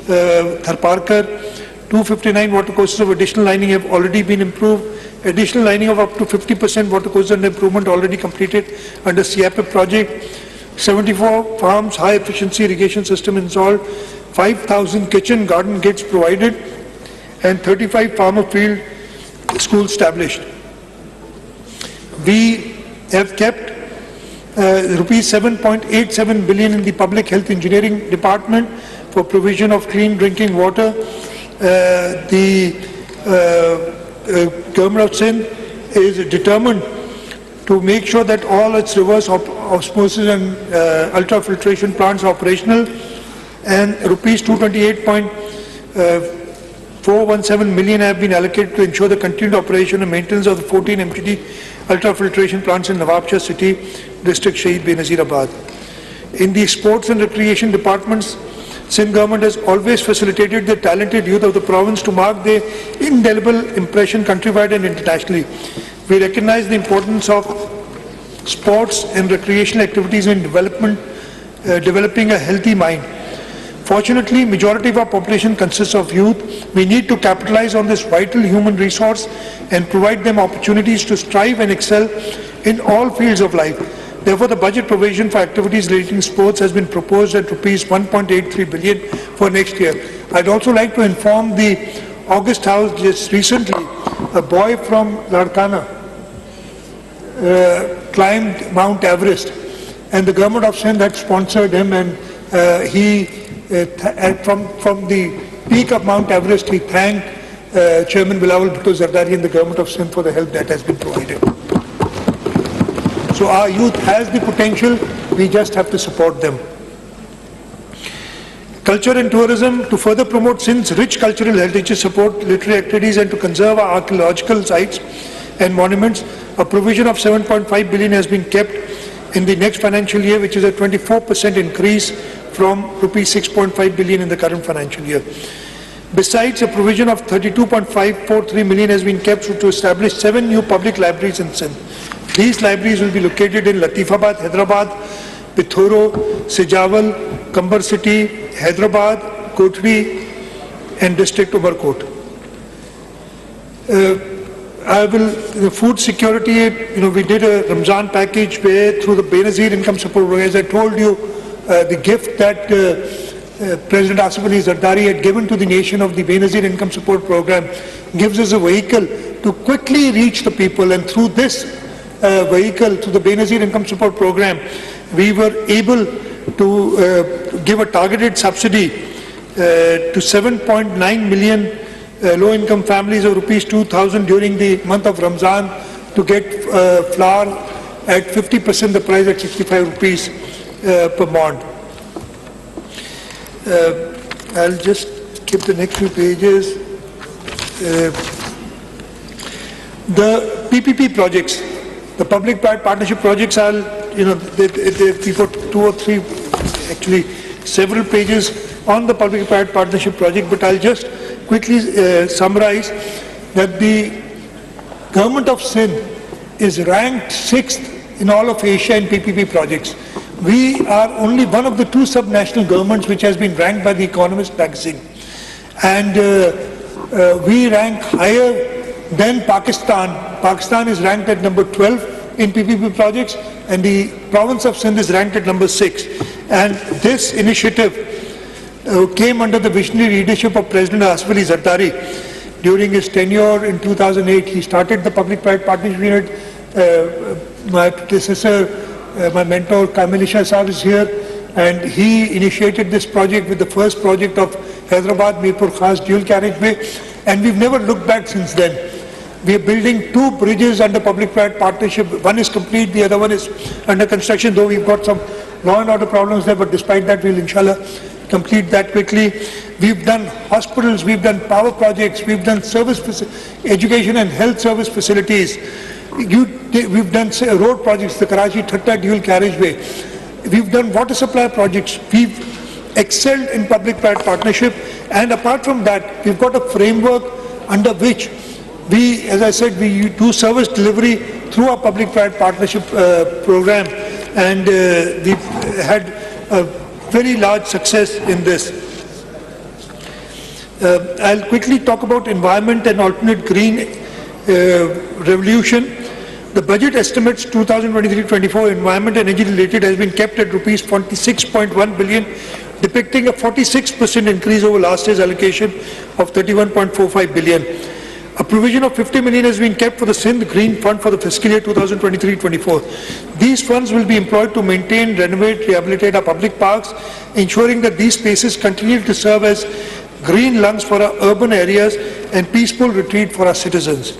Tharparkar. 259 watercourses of additional lining have already been improved. Additional lining of up to 50% watercourses and improvement already completed under CIP project. 74 farms high efficiency irrigation system installed. 5,000 kitchen garden gates provided, and 35 farmer field schools established. We have kept rupees 7.87 billion in the public health engineering department for provision of clean drinking water. The government of Sindh is determined to make sure that all its reverse osmosis and ultrafiltration plants are operational, and rupees 228.417 million have been allocated to ensure the continued operation and maintenance of the 14 MTD ultrafiltration plants in Nawabshah city, district Shaheed Benazirabad. In the sports and recreation departments, Sindh government has always facilitated the talented youth of the province to mark their indelible impression countrywide and internationally. We recognize the importance of sports and recreational activities in developing a healthy mind. Fortunately, majority of our population consists of youth. We need to capitalize on this vital human resource and provide them opportunities to strive and excel in all fields of life. Therefore, the budget provision for activities relating to sports has been proposed at rupees 1.83 billion for next year. I'd also like to inform the August House just recently, a boy from Larkana climbed Mount Everest, and the government of Sindh had sponsored him, and from the peak of Mount Everest, he thanked Chairman Bilawal Bhutto Zardari and the government of Sindh for the help that has been provided. So our youth has the potential, we just have to support them. Culture and tourism, to further promote Sindh's rich cultural heritage, support literary activities and to conserve our archaeological sites and monuments, a provision of 7.5 billion has been kept in the next financial year, which is a 24% increase from rupees 6.5 billion in the current financial year. Besides, a provision of 32.543 million has been kept to establish 7 new public libraries in Sindh. These libraries will be located in Latifabad, Hyderabad, Pithoro, Sejawal, Kambar City, Hyderabad, Kothri, and District Umarkot. Food security, we did a Ramzan package where through the Benazir income support program, as I told you, the gift that President Asif Ali Zardari had given to the nation of the Benazir income support program gives us a vehicle to quickly reach the people, and through this vehicle, through the Benazir income support program, we were able to give a targeted subsidy to 7.9 million low-income families of rupees 2,000 during the month of Ramzan to get flour at 50% the price at 65 rupees per mond. I'll just skip the next few pages. The PPP projects, the public-private partnership projects, we put 2 or 3, actually several pages on the public-private partnership project, but I'll just quickly summarize that the government of Sindh is ranked 6th in all of Asia in PPP projects. We are only one of the 2 subnational governments which has been ranked by the Economist magazine. And we rank higher than Pakistan. Pakistan is ranked at number 12 in PPP projects, and the province of Sindh is ranked at number 6. And this initiative came under the visionary leadership of President Asif Ali Zardari. During his tenure in 2008, he started the public-private partnership unit. My predecessor, my mentor, Kamilisha Saab is here, and he initiated this project with the first project of Hyderabad Mirpur Khas dual carriageway, and we've never looked back since then. We are building 2 bridges under public-private partnership. One is complete, the other one is under construction, though we've got some law and order problems there, but despite that, we'll inshallah complete that quickly. We've done hospitals, we've done power projects, we've done education and health service facilities. We've done road projects, the Karachi-Thatta dual carriageway. We've done water supply projects. We've excelled in public-private partnership, and apart from that, we've got a framework under which we, as I said, we do service delivery through our public-private partnership program, and we've had a very large success in this. I'll quickly talk about environment and alternate green revolution. The budget estimates 2023-24 environment and energy related has been kept at rupees 46.1 billion, depicting a 46% increase over last year's allocation of 31.45 billion. A provision of 50 million has been kept for the Sindh Green Fund for the fiscal year 2023-24. These funds will be employed to maintain, renovate, rehabilitate our public parks, ensuring that these spaces continue to serve as green lungs for our urban areas and peaceful retreat for our citizens.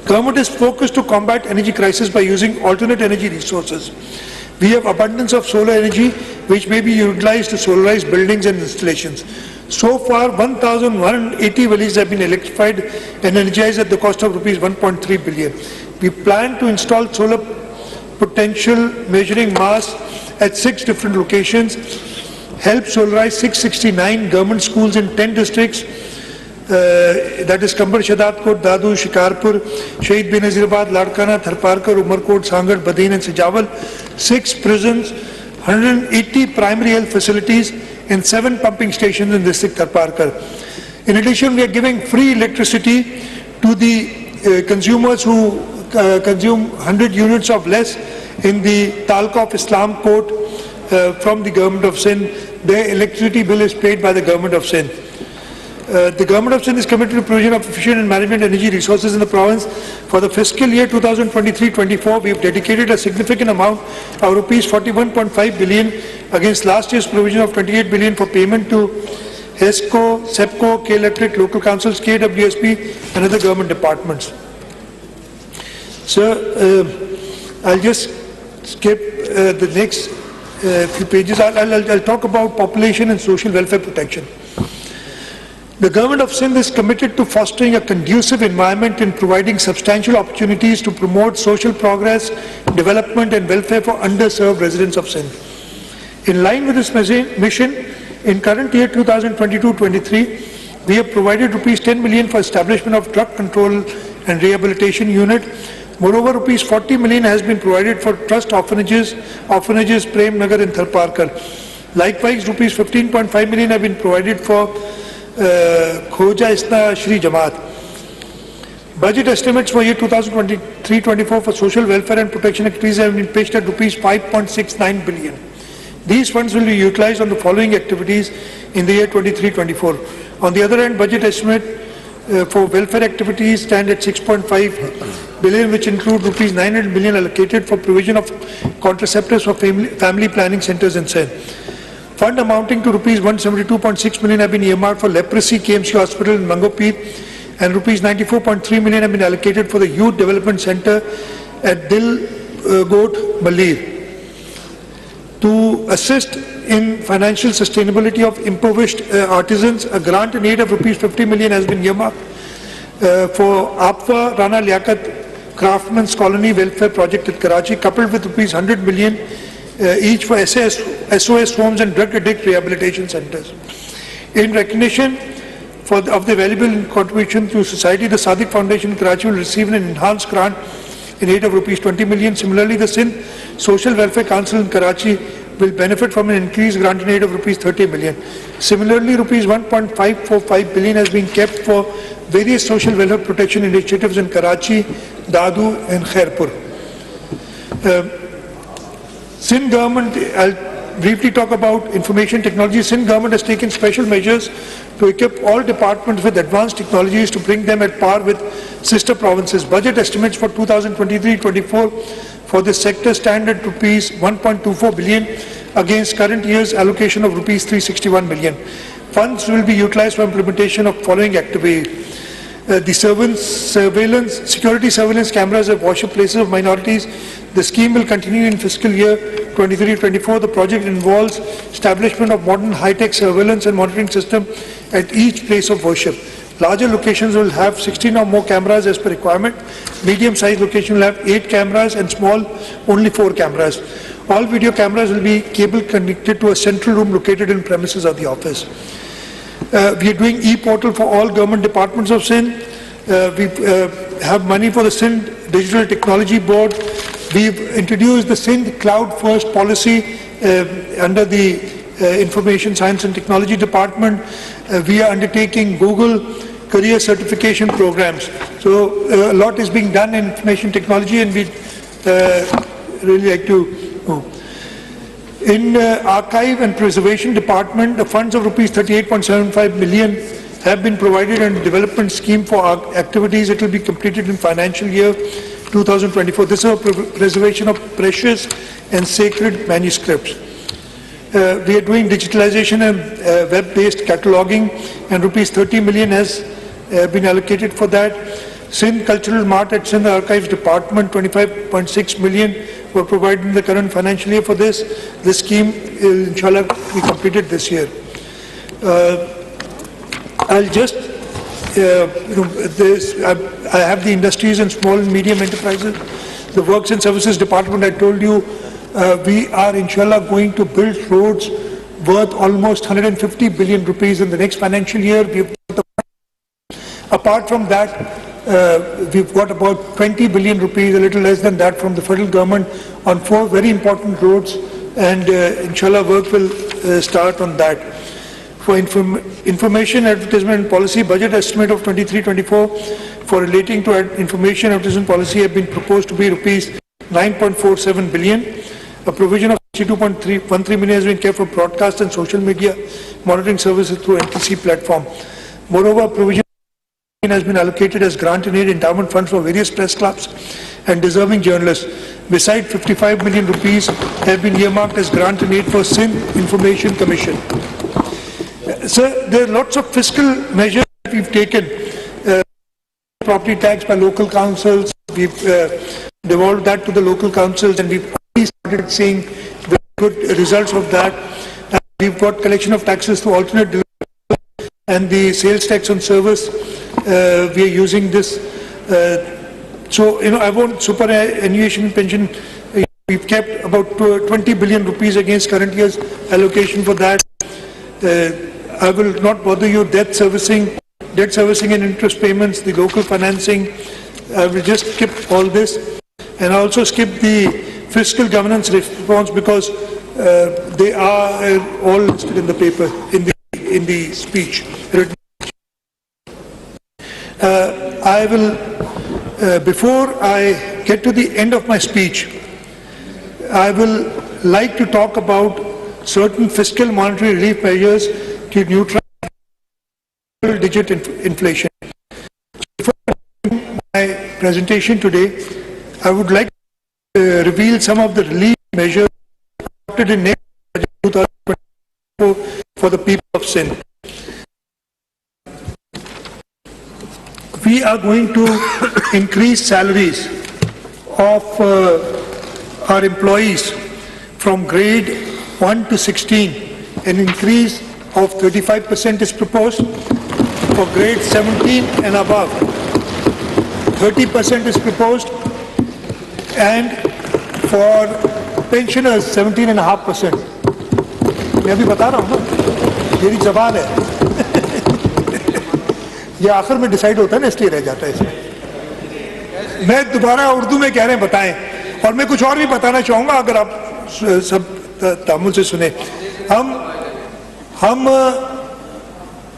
Government is focused to combat energy crisis by using alternate energy resources. We have abundance of solar energy which may be utilized to solarize buildings and installations. So far, 1,180 villages have been electrified and energized at the cost of rupees 1.3 billion. We plan to install solar potential measuring mass at 6 different locations, help solarize 669 government schools in 10 districts, that is Kambar Shadatpur, Dadu, Shikarpur, Shahid Benazirabad, Ladkana, Tharparkar, Umarkot, Sangar, Badin and Sejawal, 6 prisons, 180 primary health facilities and 7 pumping stations in district Tharparkar. In addition, we are giving free electricity to the consumers who consume 100 units of less in the Talqa of Islam Court from the government of Sindh. Their electricity bill is paid by the government of Sindh. The government of Sindh is committed to provision of efficient and management energy resources in the province. For the fiscal year 2023-24, we have dedicated a significant amount of rupees 41.5 billion against last year's provision of 28 billion for payment to HESCO, SEPCO, K-Electric, local councils, KWSP and other government departments. Sir, I'll just skip the next few pages. I'll talk about population and social welfare protection. The government of Sindh is committed to fostering a conducive environment and providing substantial opportunities to promote social progress, development and welfare for underserved residents of Sindh. In line with this mission, in current year 2022-23, We have provided rupees 10 million for establishment of drug control and rehabilitation unit. Moreover, rupees 40 million has been provided for trust orphanages Prem Nagar and Tharparkar. Likewise, rupees 15.5 million have been provided for Khoja Isna Shri Jamaat. Budget estimates for year 2023-24 for social welfare and protection activities have been pitched at rupees 5.69 billion. These funds will be utilized on the following activities in the year 23-24. On the other hand, budget estimate for welfare activities stand at 6.5 billion, which include rupees 900 million allocated for provision of contraceptives for family planning centers in Sindh. Fund amounting to rupees 172.6 million have been earmarked for leprosy KMC hospital in Mangopeet, and rupees 94.3 million have been allocated for the youth development center at Dil Goat Malir. To assist in financial sustainability of impoverished artisans, a grant in aid of rupees 50 million has been earmarked for Apwa Rana Liaquat Craftsmen's Colony Welfare Project at Karachi, coupled with rupees 100 million each for SOS homes and drug addict rehabilitation centers. In recognition of the valuable contribution to society, the Sadiq Foundation in Karachi will receive an enhanced grant in aid of rupees 20 million. Similarly, the Sindh Social Welfare Council in Karachi will benefit from an increased grant in aid of rupees 30 million. Similarly, rupees 1.545 billion has been kept for various social welfare protection initiatives in Karachi, Dadu and Khairpur. Sindh government, I'll briefly talk about information technology. Sindh government has taken special measures to equip all departments with advanced technologies to bring them at par with sister provinces. Budget estimates for 2023-24 for this sector stand at rupees 1.24 billion against current year's allocation of rupees 361 million. Funds will be utilized for implementation of following activities. The security surveillance cameras at worship places of minorities. The scheme will continue in fiscal year 23-24. The project involves establishment of modern high-tech surveillance and monitoring system at each place of worship. Larger locations will have 16 or more cameras as per requirement. Medium-sized location will have 8 cameras and small only 4 cameras. All video cameras will be cable connected to a central room located in premises of the office. We are doing e-portal for all government departments of Sindh. We have money for the Sindh Digital Technology Board. We've introduced the Sindh Cloud First policy under the Information Science and Technology Department. We are undertaking Google career certification programs. So a lot is being done in information technology, and we'd really like to move. In Archive and Preservation Department, the funds of rupees 38.75 million have been provided in development scheme for our activities. It will be completed in financial year 2024. This is a preservation of precious and sacred manuscripts. We are doing digitalization and web-based cataloging, and rupees 30 million has been allocated for that. Sindh Cultural Mart at Sindh Archives Department, 25.6 million were provided in the current financial year for this. This scheme will, inshallah, be completed this year. I'll just, I have the industries and small and medium enterprises. The Works and Services Department, I told you, we are, inshallah, going to build roads worth almost 150 billion rupees in the next financial year. Apart from that, we've got about 20 billion rupees, a little less than that, from the federal government on 4 very important roads, and inshallah work will start on that. For information advertisement and policy, budget estimate of 23-24 for relating to information advertisement policy have been proposed to be rupees 9.47 billion. A provision of 62.13 million has been kept for broadcast and social media monitoring services through NTC platform. Moreover, provision has been allocated as grant and aid endowment funds for various press clubs and deserving journalists. Besides, 55 million rupees have been earmarked as grant and aid for Sindh Information Commission. So there are lots of fiscal measures that we've taken. Property tax by local councils, we've devolved that to the local councils, and we've already started seeing very good results of that. We've got collection of taxes through alternate delivery and the sales tax on service. We are using this. So, I won't superannuation pension. We've kept about 20 billion rupees against current year's allocation for that. I will not bother you. Debt servicing and interest payments, the local financing. I will just skip all this, and also skip the fiscal governance reforms because they are all listed in the paper, in the speech. I will, before I get to the end of my speech, I will like to talk about certain fiscal monetary relief measures to neutralize digit inflation. Before my presentation today, I would like to reveal some of the relief measures adopted in next budget 2024 for the people of Sindh. We are going to increase salaries of our employees from grade 1 to 16. An increase of 35% is proposed. For grade 17 and above, 30% is proposed. And for pensioners, 17.5%. मैं अभी बता रहा हूँ ना, मेरी जबान है। ये आखिर में डिसाइड होता है ना, इसलिए रह जाता है इसमें। मैं दोबारा उर्दू में कह रहे हैं बताएं, और मैं कुछ और भी बताना चाहूँगा अगर आप सब तामुल से सुने। हम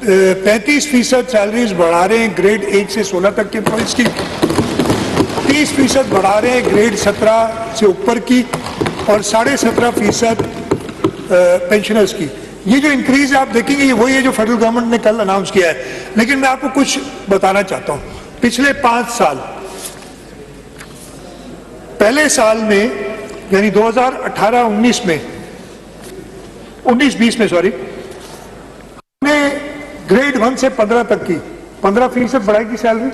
35% सैलरीज बढ़ा रहे हैं ग्रेड 8 से 16 तक के एम्प्लॉइज की, 30% बढ़ा रहे हैं ग्रेड 17 से ऊपर की, और 17.5% पेंशनर्स की। ये जो इंक्रीज आप देखेंगे ये वही है जो फेडरल गवर्नमेंट ने कल अनाउंस किया है। लेकिन मैं आपको कुछ बताना चाहता हूँ। पिछले 5 साल, पहले साल में यानी 2018-19 में, 19-20 में सॉरी, हमने ग्रेड 1 से 15 तक की 15% बढ़ाई थी सैलरी।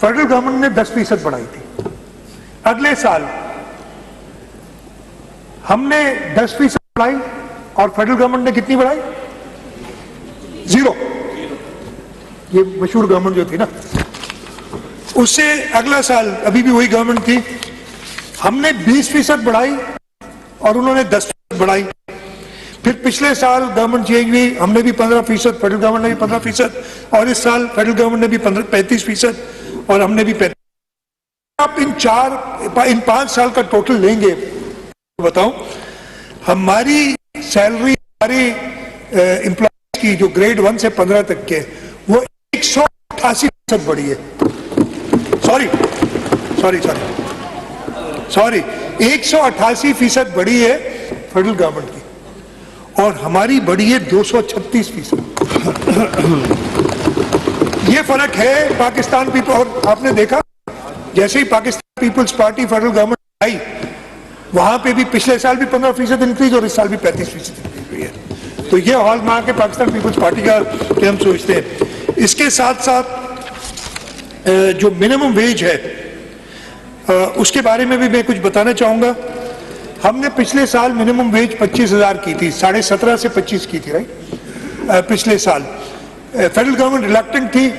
फेडरल गवर्नमेंट ने 10% बढ़ाई थी। अगले साल हमने 10% बढ़ाई और फेडरल गवर्नमेंट ने कितनी बढ़ाई? 0। ये मशहूर गवर्नमेंट जो थी ना, उससे अगला साल अभी भी वही गवर्नमेंट थी, हमने 20% बढ़ाई और उन्होंने 10% बढ़ाई। फिर पिछले साल गवर्नमेंट चेंज हुई, हमने भी 15%, फेडरल गवर्नमेंट ने भी 15%, और इस साल फेडरल गवर्नमेंट ने भी 35% और हमने भी 35%। आप इन 5 साल का टोटल लेंगे, बताऊं, हमारी सैलरी हमारी एम्प्लॉयज की जो ग्रेड 1 से 15 तक के, वो 188% बढ़ी है। सॉरी 188% बढ़ी है फेडरल गवर्नमेंट की, और हमारी बढ़ी है 236%। ये फर्क है पाकिस्तान पीपल। और आपने देखा जैसे ही Pakistan Peoples Party federal government आई, वहां पे भी पिछले साल भी 15% इंक्रीज और इस साल भी 35% इंक्रीज हुई है। तो ये हॉलमार्क है पाकिस्तान पीपल्स पार्टी का कि हम सोचते हैं। इसके साथ साथ जो मिनिमम वेज है उसके बारे में भी मैं कुछ बताना चाहूंगा। हमने पिछले साल मिनिमम वेज 25,000 की थी, 17.5 से 25 की थी, राइट? पिछले साल फेडरल गवर्नमेंट रिलक्टेंट थी,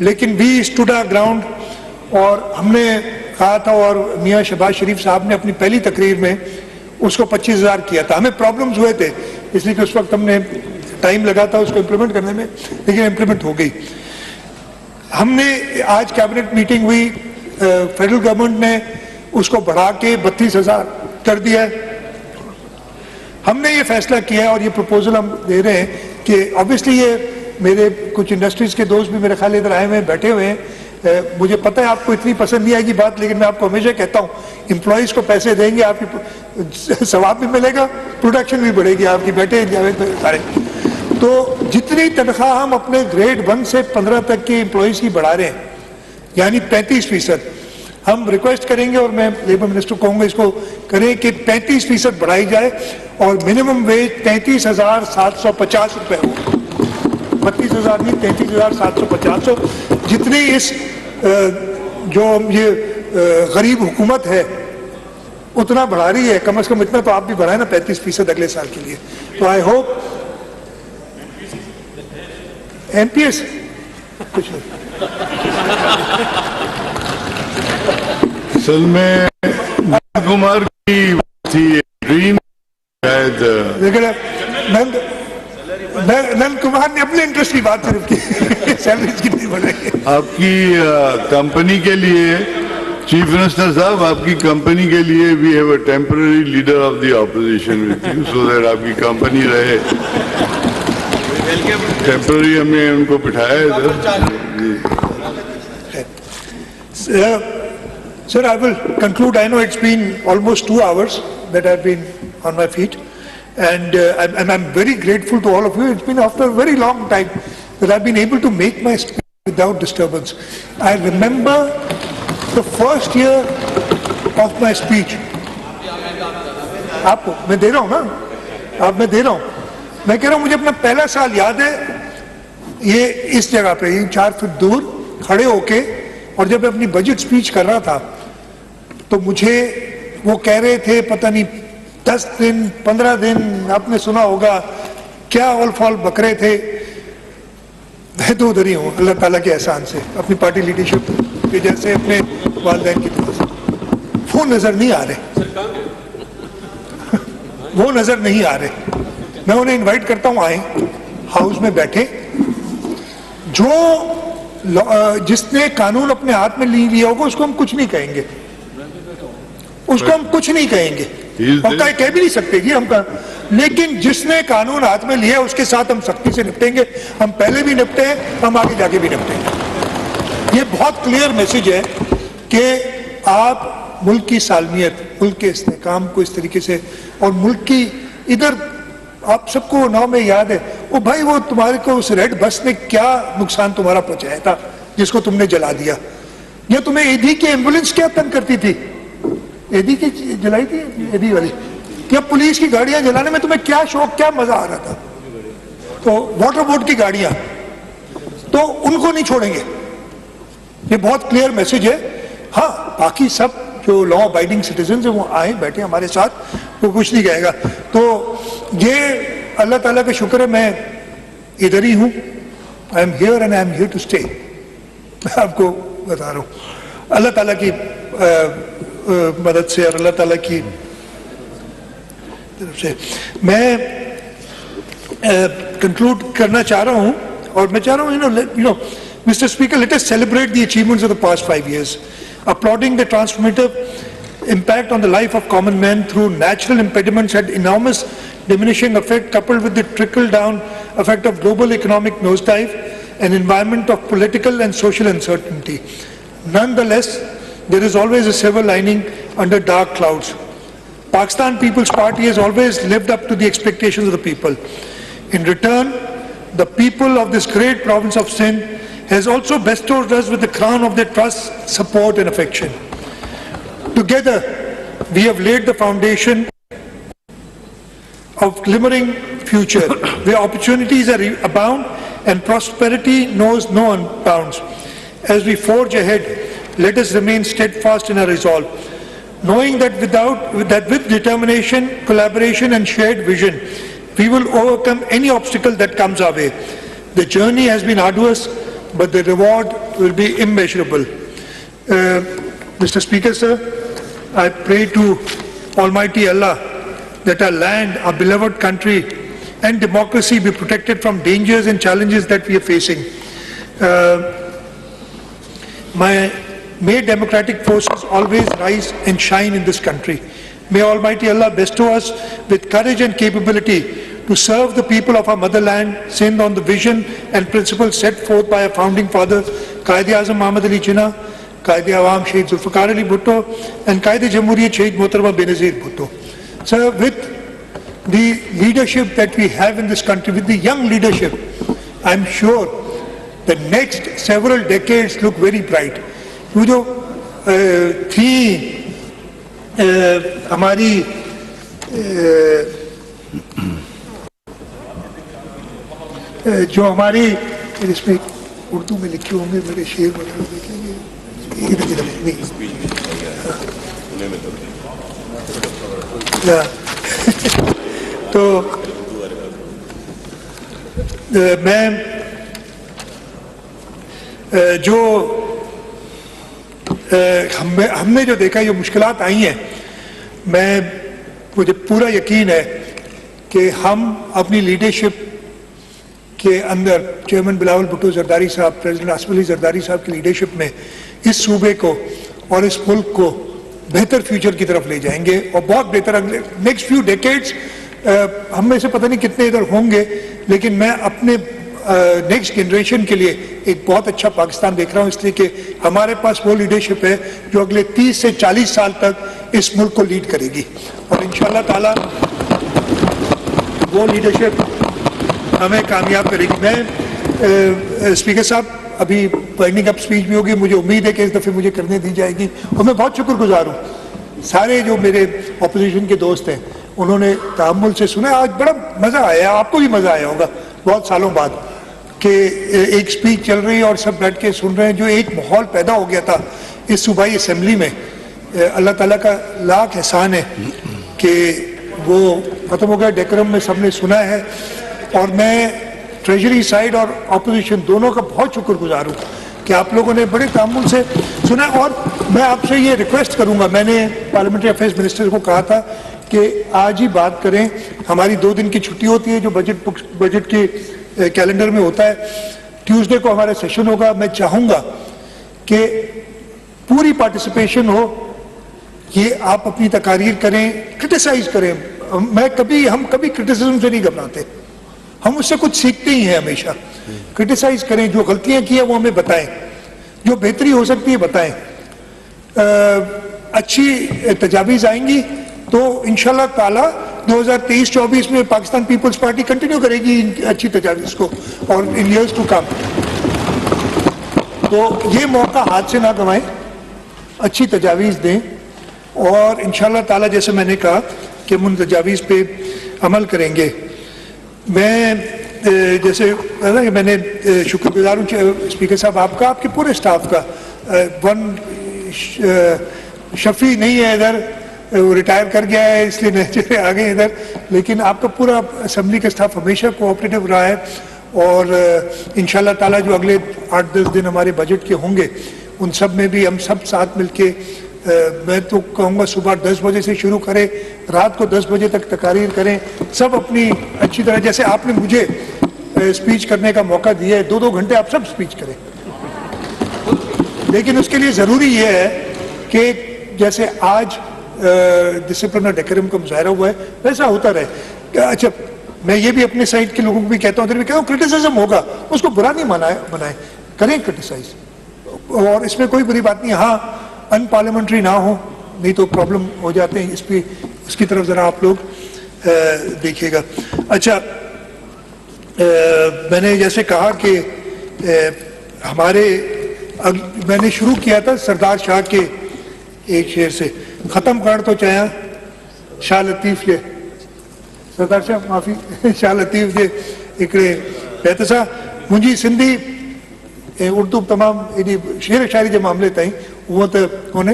लेकिन वी स्टूड आवर ग्राउंड, और हमने कहा था, और मियां शहबाज शरीफ साहब ने अपनी पहली तकरीर में उसको 25,000 किया था। हमें प्रॉब्लम्स हुए थे, इसलिए कि उस वक्त हमने टाइम लगा था उसको इम्प्लीमेंट करने में, लेकिन इम्प्लीमेंट हो गई। हमने आज कैबिनेट मीटिंग हुई, फेडरल गवर्नमेंट ने उसको बढ़ा के 32,000 कर दिया है। हमने ये फैसला किया और ये प्रपोजल हम दे रहे हैं कि ऑब्वियसली ये मेरे कुछ इंडस्ट्रीज के दोस्त भी मेरे ख्याल इधर आए हुए हैं, बैठे हुए हैं। मुझे पता है आपको इतनी पसंद नहीं आएगी बात, लेकिन मैं आपको हमेशा कहता हूँ, एम्प्लॉयज को पैसे देंगे, आपकी सवाब भी मिलेगा, प्रोडक्शन भी बढ़ेगी आपकी, बैठे जावेद सारे। तो जितनी तनख्वाह हम अपने ग्रेड 1 से 15 तक के एम्प्लॉयज की बढ़ा रहे हैं, यानी 35%, हम रिक्वेस्ट करेंगे और मैं लेबर मिनिस्टर को कहूँगा इसको करें कि 35% बढ़ाई जाए और मिनिमम वेज 33,750 रुपये हो। 32,000 नहीं, 33,750 हो। जितनी इस जो ये गरीब हुकूमत है उतना बढ़ा रही है, कम से कम इतना तो आप भी बढ़ाए ना, 35% अगले साल के लिए। तो आई होप एमपीएस कुछ नहीं। असल में कुमार की थी ड्रीम, शायद, लेकिन نند کمار نے اپنے انٹرسٹ کی بات صرف کی, سیلریز کتنی بڑھے. آپ کی کمپنی کے لیے چیف منسٹر صاحب, آپ کی کمپنی کے لیے we have a temporary leader of the opposition with you, so that آپ کی کمپنی رہے. ٹیمپرری ہم نے ان کو بٹھایا ہے ادھر. Sir, I will conclude. I know it's been almost 2 hours that I've been on my feet, and I'm very grateful to all of you. It's been after a very long time that I've been able to make my speech without disturbance. I remember the first year of my speech. آپ کو میں دے رہا ہوں نا, آپ میں دے رہا ہوں, میں کہہ رہا ہوں مجھے اپنا پہلا سال یاد ہے, یہ اس جگہ پہ 4 فٹ دور کھڑے ہو کے, اور جب میں اپنی بجٹ سپیچ کر رہا تھا تو مجھے وہ کہہ رہے تھے پتہ نہیں 10 دن 15 دن, آپ نے سنا ہوگا کیا اول فال بکرے تھے. میں تو ادھر ہی ہوں اللہ تعالیٰ کے احسان سے, اپنی پارٹی لیڈرشپ کے جیسے اپنے والدین کی طرف سے. وہ نظر نہیں آ رہے, وہ نظر نہیں آ رہے. میں انہیں انوائٹ کرتا ہوں آئیں, ہاؤس میں بیٹھے. جو جس نے قانون اپنے ہاتھ میں لیا ہوگا اس کو ہم کچھ نہیں کہیں گے, اس کو ہم کچھ نہیں کہیں گے, اور کہہ بھی نہیں سکتے جی ہم کا. لیکن جس نے قانون ہاتھ میں لیا اس کے ساتھ ہم سختی سے نپٹیں گے. ہم پہلے بھی نپٹے ہیں, ہم آگے جا کے بھی نپٹیں گے. یہ بہت کلیئر میسج ہے کہ آپ ملک کی سالمیت, ملک کے استحکام کو اس طریقے سے, اور ملک کی ادھر آپ سب کو نام میں یاد ہے وہ بھائی وہ تمہارے کو اس ریڈ بس نے کیا نقصان تمہارا پہنچایا تھا جس کو تم نے جلا دیا, یا تمہیں ایدھی کی ایمبولینس کیا تنگ کرتی تھی, ایدھی کی جلائی تھی ایدھی والی, یا پولیس کی گاڑیاں جلانے میں تمہیں کیا شوق, کیا مزہ آ رہا تھا. تو واٹر بورڈ کی گاڑیاں, تو ان کو نہیں چھوڑیں گے. یہ بہت کلیئر میسج ہے. ہاں باقی سب جو لا ابائڈنگ سٹیزنز ہیں وہ آئیں بیٹھے ہمارے ساتھ, وہ کچھ نہیں کہے گا. تو یہ اللہ تعالیٰ کا شکر ہے میں ادھر ہی ہوں. I am here and I am here to stay. میں آپ کو بتا رہا ہوں اللہ تعالیٰ کی مدد سے اور اللہ تعالیٰ کی طرف سے. میں کنکلوڈ کرنا چاہ رہا ہوں, اور میں چاہ رہا ہوں Mr. Speaker, let us celebrate the achievements of the past 5 years, applauding the transformative impact on the life of common men through natural impediments had enormous diminishing effect, coupled with the trickle-down effect of global economic nosedive, an environment of political and social uncertainty. Nonetheless, there is always a silver lining under dark clouds. Pakistan People's Party has always lived up to the expectations of the people. In return, the people of this great province of Sindh has also bestowed us with the crown of their trust, support and affection. Together, we have laid the foundation of glimmering future, where opportunities are abound and prosperity knows no bounds. As we forge ahead, let us remain steadfast in our resolve, knowing that with determination, collaboration and shared vision, we will overcome any obstacle that comes our way. The journey has been arduous, but the reward will be immeasurable. Mr. Speaker, sir, I pray to Almighty Allah that our land, our beloved country and democracy be protected from dangers and challenges that we are facing. May democratic forces always rise and shine in this country. May Almighty Allah bestow us with courage and capability to serve the people of our motherland, Sindh, on the vision and principles set forth by our founding fathers, Quaid-e-Azam Muhammad Ali Jinnah, Quaid-e-Awam Shaheed Zulfikar Ali Bhutto, and Quaid-e-Jamhuriyat Shaheed Mohtarama Benazir Bhutto. Sir, with the leadership that we have in this country, with the young leadership, I'm sure the next several decades look very bright. وہ جو تھی ہماری جو ہماری اس میں اردو میں لکھی ہوں گے میرے شعر وغیرہ دیکھیں گے تو میں جو ہم نے جو دیکھا یہ مشکلات آئی ہیں، مجھے پورا یقین ہے کہ ہم اپنی لیڈرشپ کے اندر چیئرمین بلاول بھٹو زرداری صاحب، پریزیڈنٹ آصف علی زرداری صاحب کی لیڈرشپ میں اس صوبے کو اور اس ملک کو بہتر فیوچر کی طرف لے جائیں گے، اور بہت بہتر اگلے نیکسٹ فیو ڈیکیڈز ہم میں سے پتہ نہیں کتنے ادھر ہوں گے، لیکن میں اپنے نیکسٹ جنریشن کے لیے ایک بہت اچھا پاکستان دیکھ رہا ہوں، اس لیے کہ ہمارے پاس وہ لیڈرشپ ہے جو اگلے 30 سے 40 سال تک اس ملک کو لیڈ کرے گی، اور انشاءاللہ تعالی وہ لیڈرشپ ہمیں کامیاب کرے گی۔ میں اسپیکر صاحب ابھی وائنڈنگ اپ اسپیچ بھی ہوگی، مجھے امید ہے کہ اس دفعہ مجھے کرنے دی جائے گی، اور میں بہت شکر گزار ہوں سارے جو میرے اپوزیشن کے دوست ہیں، انہوں نے تحمل سے سنا۔ آج بڑا مزہ آیا، آپ کو بھی مزہ آیا ہوگا بہت سالوں بعد کہ ایک اسپیچ چل رہی ہے اور سب بیٹھ کے سن رہے ہیں، جو ایک ماحول پیدا ہو گیا تھا اس صوبائی اسمبلی میں۔ اللہ تعالیٰ کا لاکھ احسان ہے کہ وہ ختم ہو گیا، ڈیکورم میں سب نے سنا ہے، اور میں ٹریجری سائیڈ اور اپوزیشن دونوں کا بہت شکر گزار ہوں کہ آپ لوگوں نے بڑے تعامل سے سنا۔ اور میں آپ سے یہ ریکویسٹ کروں گا، میں نے پارلیمنٹری افیئرز منسٹر کو کہا تھا کہ آج ہی بات کریں، ہماری 2 دن کی چھٹی ہوتی ہے جو بجٹ کے کیلنڈر میں ہوتا ہے، ٹیوزڈے کو ہمارا سیشن ہوگا۔ میں چاہوں گا کہ پوری پارٹیسپیشن ہو، یہ آپ اپنی تقاریر کریں، کرٹیسائز کریں۔ ہم کبھی کرٹیسزم سے نہیں گھبراتے، ہم اس سے کچھ سیکھتے ہی ہیں ہمیشہ۔ کرٹیسائز کریں، جو غلطیاں کی ہیں وہ ہمیں بتائیں، جو بہتری ہو سکتی ہے بتائیں۔ اچھی تجاویز آئیں گی تو انشاءاللہ تعالی 2023-24 میں پاکستان پیپلز پارٹی کنٹینیو کرے گی ان اچھی تجاویز کو، اور ان ایئرز ٹو کم۔ تو یہ موقع ہاتھ سے نہ گنوائیں، اچھی تجاویز دیں، اور انشاءاللہ تعالی جیسے میں نے کہا کہ ہم ان تجاویز پہ عمل کریں گے۔ میں جیسے میں نے شکر گزار ہوں اسپیکر صاحب آپ کا، آپ کے پورے اسٹاف کا۔ شفیع نہیں ہے ادھر، وہ ریٹائر کر گیا ہے اس لیے نیچرے آ گئے ادھر، لیکن آپ کا پورا اسمبلی کا اسٹاف ہمیشہ کوآپریٹو رہا ہے، اور انشاءاللہ تعالیٰ جو اگلے 8-10 دن ہمارے بجٹ کے ہوں گے ان سب میں بھی ہم سب ساتھ مل کے، میں تو کہوں گا صبح 10 بجے سے شروع کریں، رات کو 10 بجے تک تقاریر کریں، سب اپنی اچھی طرح، جیسے آپ نے مجھے اسپیچ کرنے کا موقع دیا ہے، 2 گھنٹے آپ سب اسپیچ کریں، لیکن اس کے لیے ضروری یہ ہے کہ جیسے آج ڈسپلن اور ڈیکورم کا مظاہرہ ہوا ہے ویسا ہوتا رہے۔ اچھا، میں یہ بھی اپنے سائڈ کے لوگوں کو بھی کہتا ہوں، ادھر بھی کہتا ہوں، کرٹیسزم ہوگا اس کو برا نہیں بنائیں، کریں کرٹیسائز، اور اس میں کوئی بری بات نہیں۔ ہاں ان پارلیمنٹری نہ ہو، نہیں تو پرابلم ہو جاتے ہیں، اس کی طرف ذرا آپ لوگ دیکھیے گا۔ اچھا، میں نے جیسے کہا کہ میں نے شروع کیا تھا سردار شاہ کے ایک شعر سے، ختم کر تو چاہیا شاہ لطیف جے، سردار شاہ معافی، شاہ لطیف جے ہکڑے بیت سا منجی سندھی اردو تمام شعر شاعری کے معاملے تائیں وہ تو کونے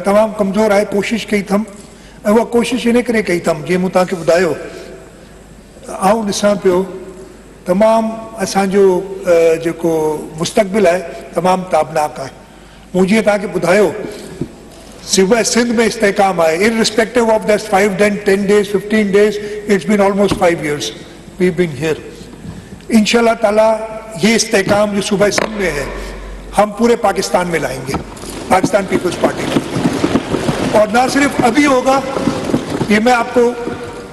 تمام کمزور ہے، کوشش کئی تھم، وہ کوشش ان کرے کئی تھم جی مجھے تاکہ بتاؤ آؤں ڈساں پیو تمام اسانجو جو مستقبل ہے تمام تابناک ہے، مجھے تاکہ بتاؤ صوبہ سندھ میں استحکام آئے irrespective of that 5, 10 days, 15 days, it's been almost 5 years we've been here۔ انشاءاللہ تعالیٰ یہ استحکام جو صوبہ سندھ میں ہے ہم پورے پاکستان میں لائیں گے، پاکستان پیپلز پارٹی میں، اور نہ صرف ابھی ہوگا، یہ میں آپ کو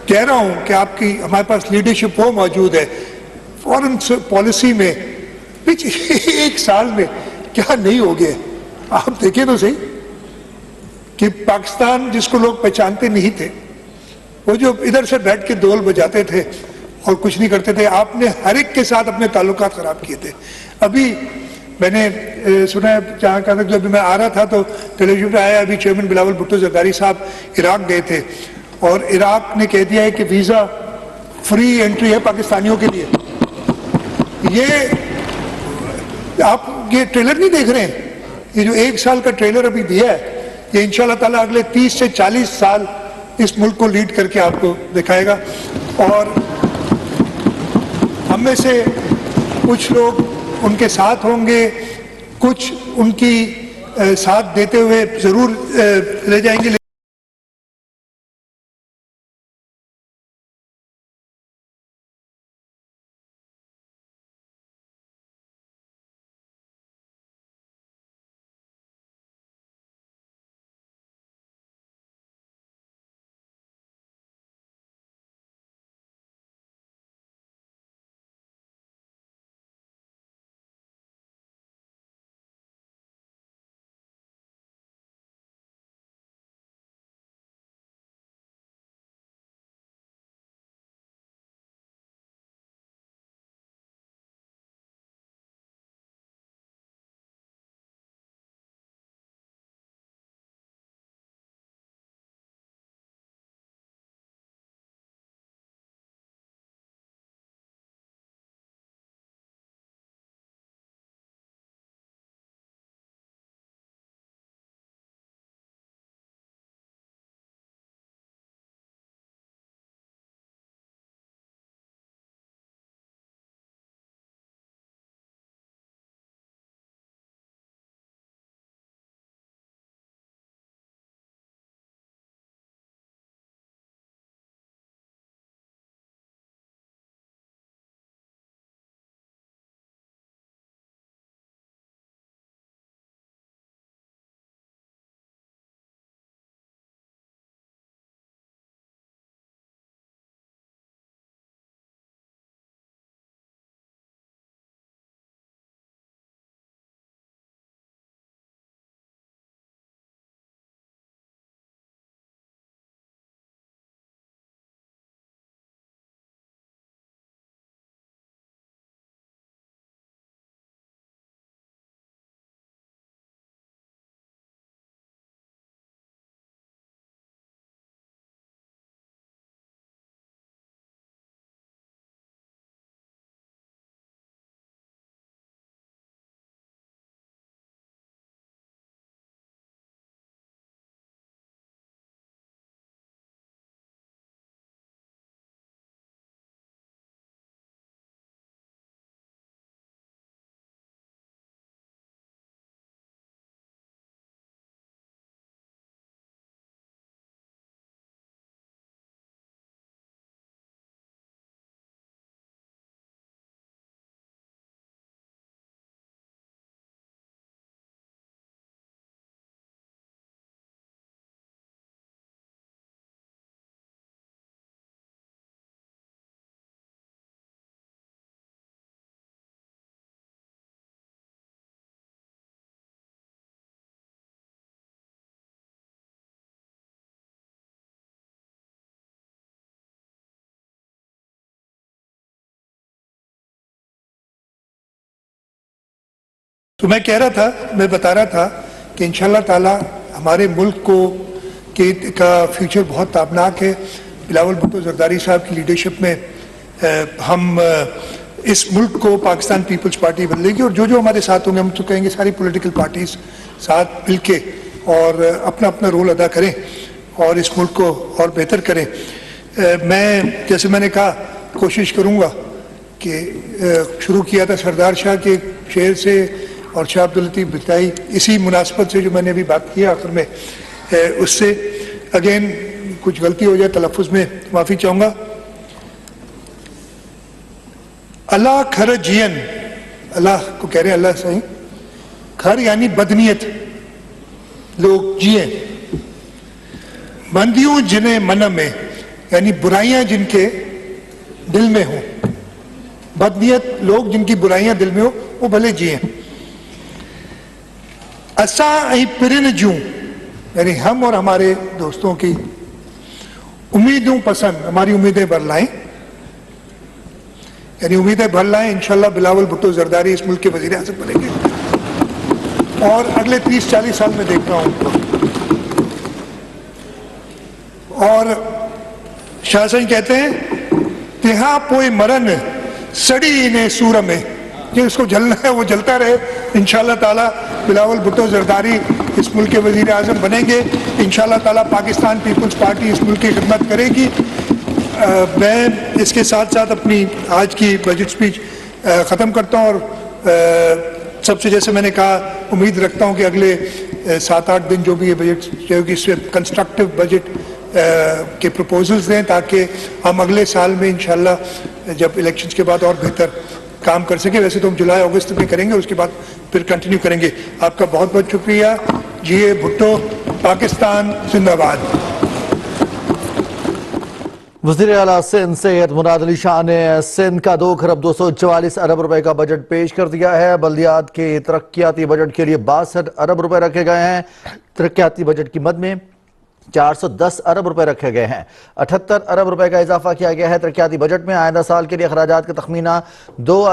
کہہ رہا ہوں کہ آپ کی ہمارے پاس لیڈرشپ وہ موجود ہے، فورن پالیسی میں پچھلے 1 سال میں کیا نہیں ہو گیا، آپ دیکھیں تو صحیح کہ پاکستان جس کو لوگ پہچانتے نہیں تھے، وہ جو ادھر سے بیٹھ کے ڈول بجاتے تھے اور کچھ نہیں کرتے تھے، آپ نے ہر ایک کے ساتھ اپنے تعلقات خراب کیے تھے۔ ابھی میں نے سنا ہے جہاں کا جب میں آ رہا تھا تو ٹیلی ویژن پہ آیا، ابھی چیئرمین بلاول بھٹو زرداری صاحب عراق گئے تھے، اور عراق نے کہہ دیا ہے کہ ویزا فری انٹری ہے پاکستانیوں کے لیے۔ یہ آپ یہ ٹریلر نہیں دیکھ رہے ہیں، یہ جو 1 سال کا ٹریلر ابھی دیا ہے، یہ انشاءاللہ تعالیٰ اگلے 30 سے 40 سال اس ملک کو لیڈ کر کے آپ کو دکھائے گا، اور ہم میں سے کچھ لوگ ان کے ساتھ ہوں گے، کچھ ان کی ساتھ دیتے ہوئے ضرور لے جائیں گے۔ تو میں کہہ رہا تھا، میں بتا رہا تھا کہ انشاءاللہ تعالی ہمارے ملک کا فیوچر بہت تابناک ہے. بلاول بھٹو زرداری صاحب کی لیڈرشپ میں ہم اس ملک کو پاکستان پیپلز پارٹی بدلے گی، اور جو ہمارے ساتھ ہوں گے، ہم تو کہیں گے ساری پولیٹیکل پارٹیز ساتھ مل کے اور اپنا اپنا رول ادا کریں اور اس ملک کو اور بہتر کریں. میں جیسے میں نے کہا کوشش کروں گا کہ شروع کیا تھا سردار شاہ کے شعر سے اور شاہ عبداللطیف بھٹائی، اسی مناسبت سے جو میں نے ابھی بات کی آخر میں اس سے اگین کچھ غلطی ہو جائے تلفظ میں معافی چاہوں گا. اللہ کھر جین، اللہ کو کہہ رہے ہیں اللہ صحیح، کھر یعنی بدنیت لوگ جیے، بندیوں جنہیں من میں یعنی برائیاں جن کے دل میں ہوں، بدنیت لوگ جن کی برائیاں دل میں ہو وہ بھلے جیے. اساں ای پرن جوں یعنی ہم اور ہمارے دوستوں کی امیدوں پسند، ہماری امیدیں بھر لائیں، یعنی امیدیں بھر لائیں. انشاءاللہ بلاول بھٹو زرداری اس ملک کے وزیر اعظم بنیں گے اور اگلے 30-40 سال میں دیکھ رہا ہوں ان کو. اور شاہ سائیں کہتے ہیں تہا پوئے مرن سڑی انہیں سور میں، جس کو جلنا ہے وہ جلتا رہے. انشاءاللہ تعالی بلاول بھٹو زرداری اس ملک کے وزیر اعظم بنیں گے. انشاءاللہ تعالی پاکستان پیپلز پارٹی اس ملک کی خدمت کرے گی. میں اس کے ساتھ ساتھ اپنی آج کی بجٹ سپیچ ختم کرتا ہوں اور سب سے جیسے میں نے کہا امید رکھتا ہوں کہ اگلے 7-8 دن جو بھی یہ بجٹ جو ہوگی اس سے کنسٹرکٹیو بجٹ کے پروپوزلز دیں تاکہ ہم اگلے سال میں انشاءاللہ جب الیکشنز کے بعد اور بہتر کام کر سکیں. ویسے تو ہم جولائی اگست میں کریں گے، اس کے بعد پھر کنٹینیو کریں گے. آپ کا بہت بہت شکریہ. جی بھٹو، پاکستان زندہ باد. وزیر اعلیٰ سندھ سید مراد علی شاہ نے سندھ کا 2 کھرب 244 ارب روپے کا بجٹ پیش کر دیا ہے. بلدیات کے ترقیاتی بجٹ کے لیے 62 ارب روپے رکھے گئے ہیں. ترقیاتی بجٹ کی مد میں 410 ارب روپے رکھے گئے ہیں. 78 ارب روپے کا اضافہ کیا گیا ہے ترقیاتی بجٹ میں. آئندہ سال کے لیے اخراجات کا تخمینہ 2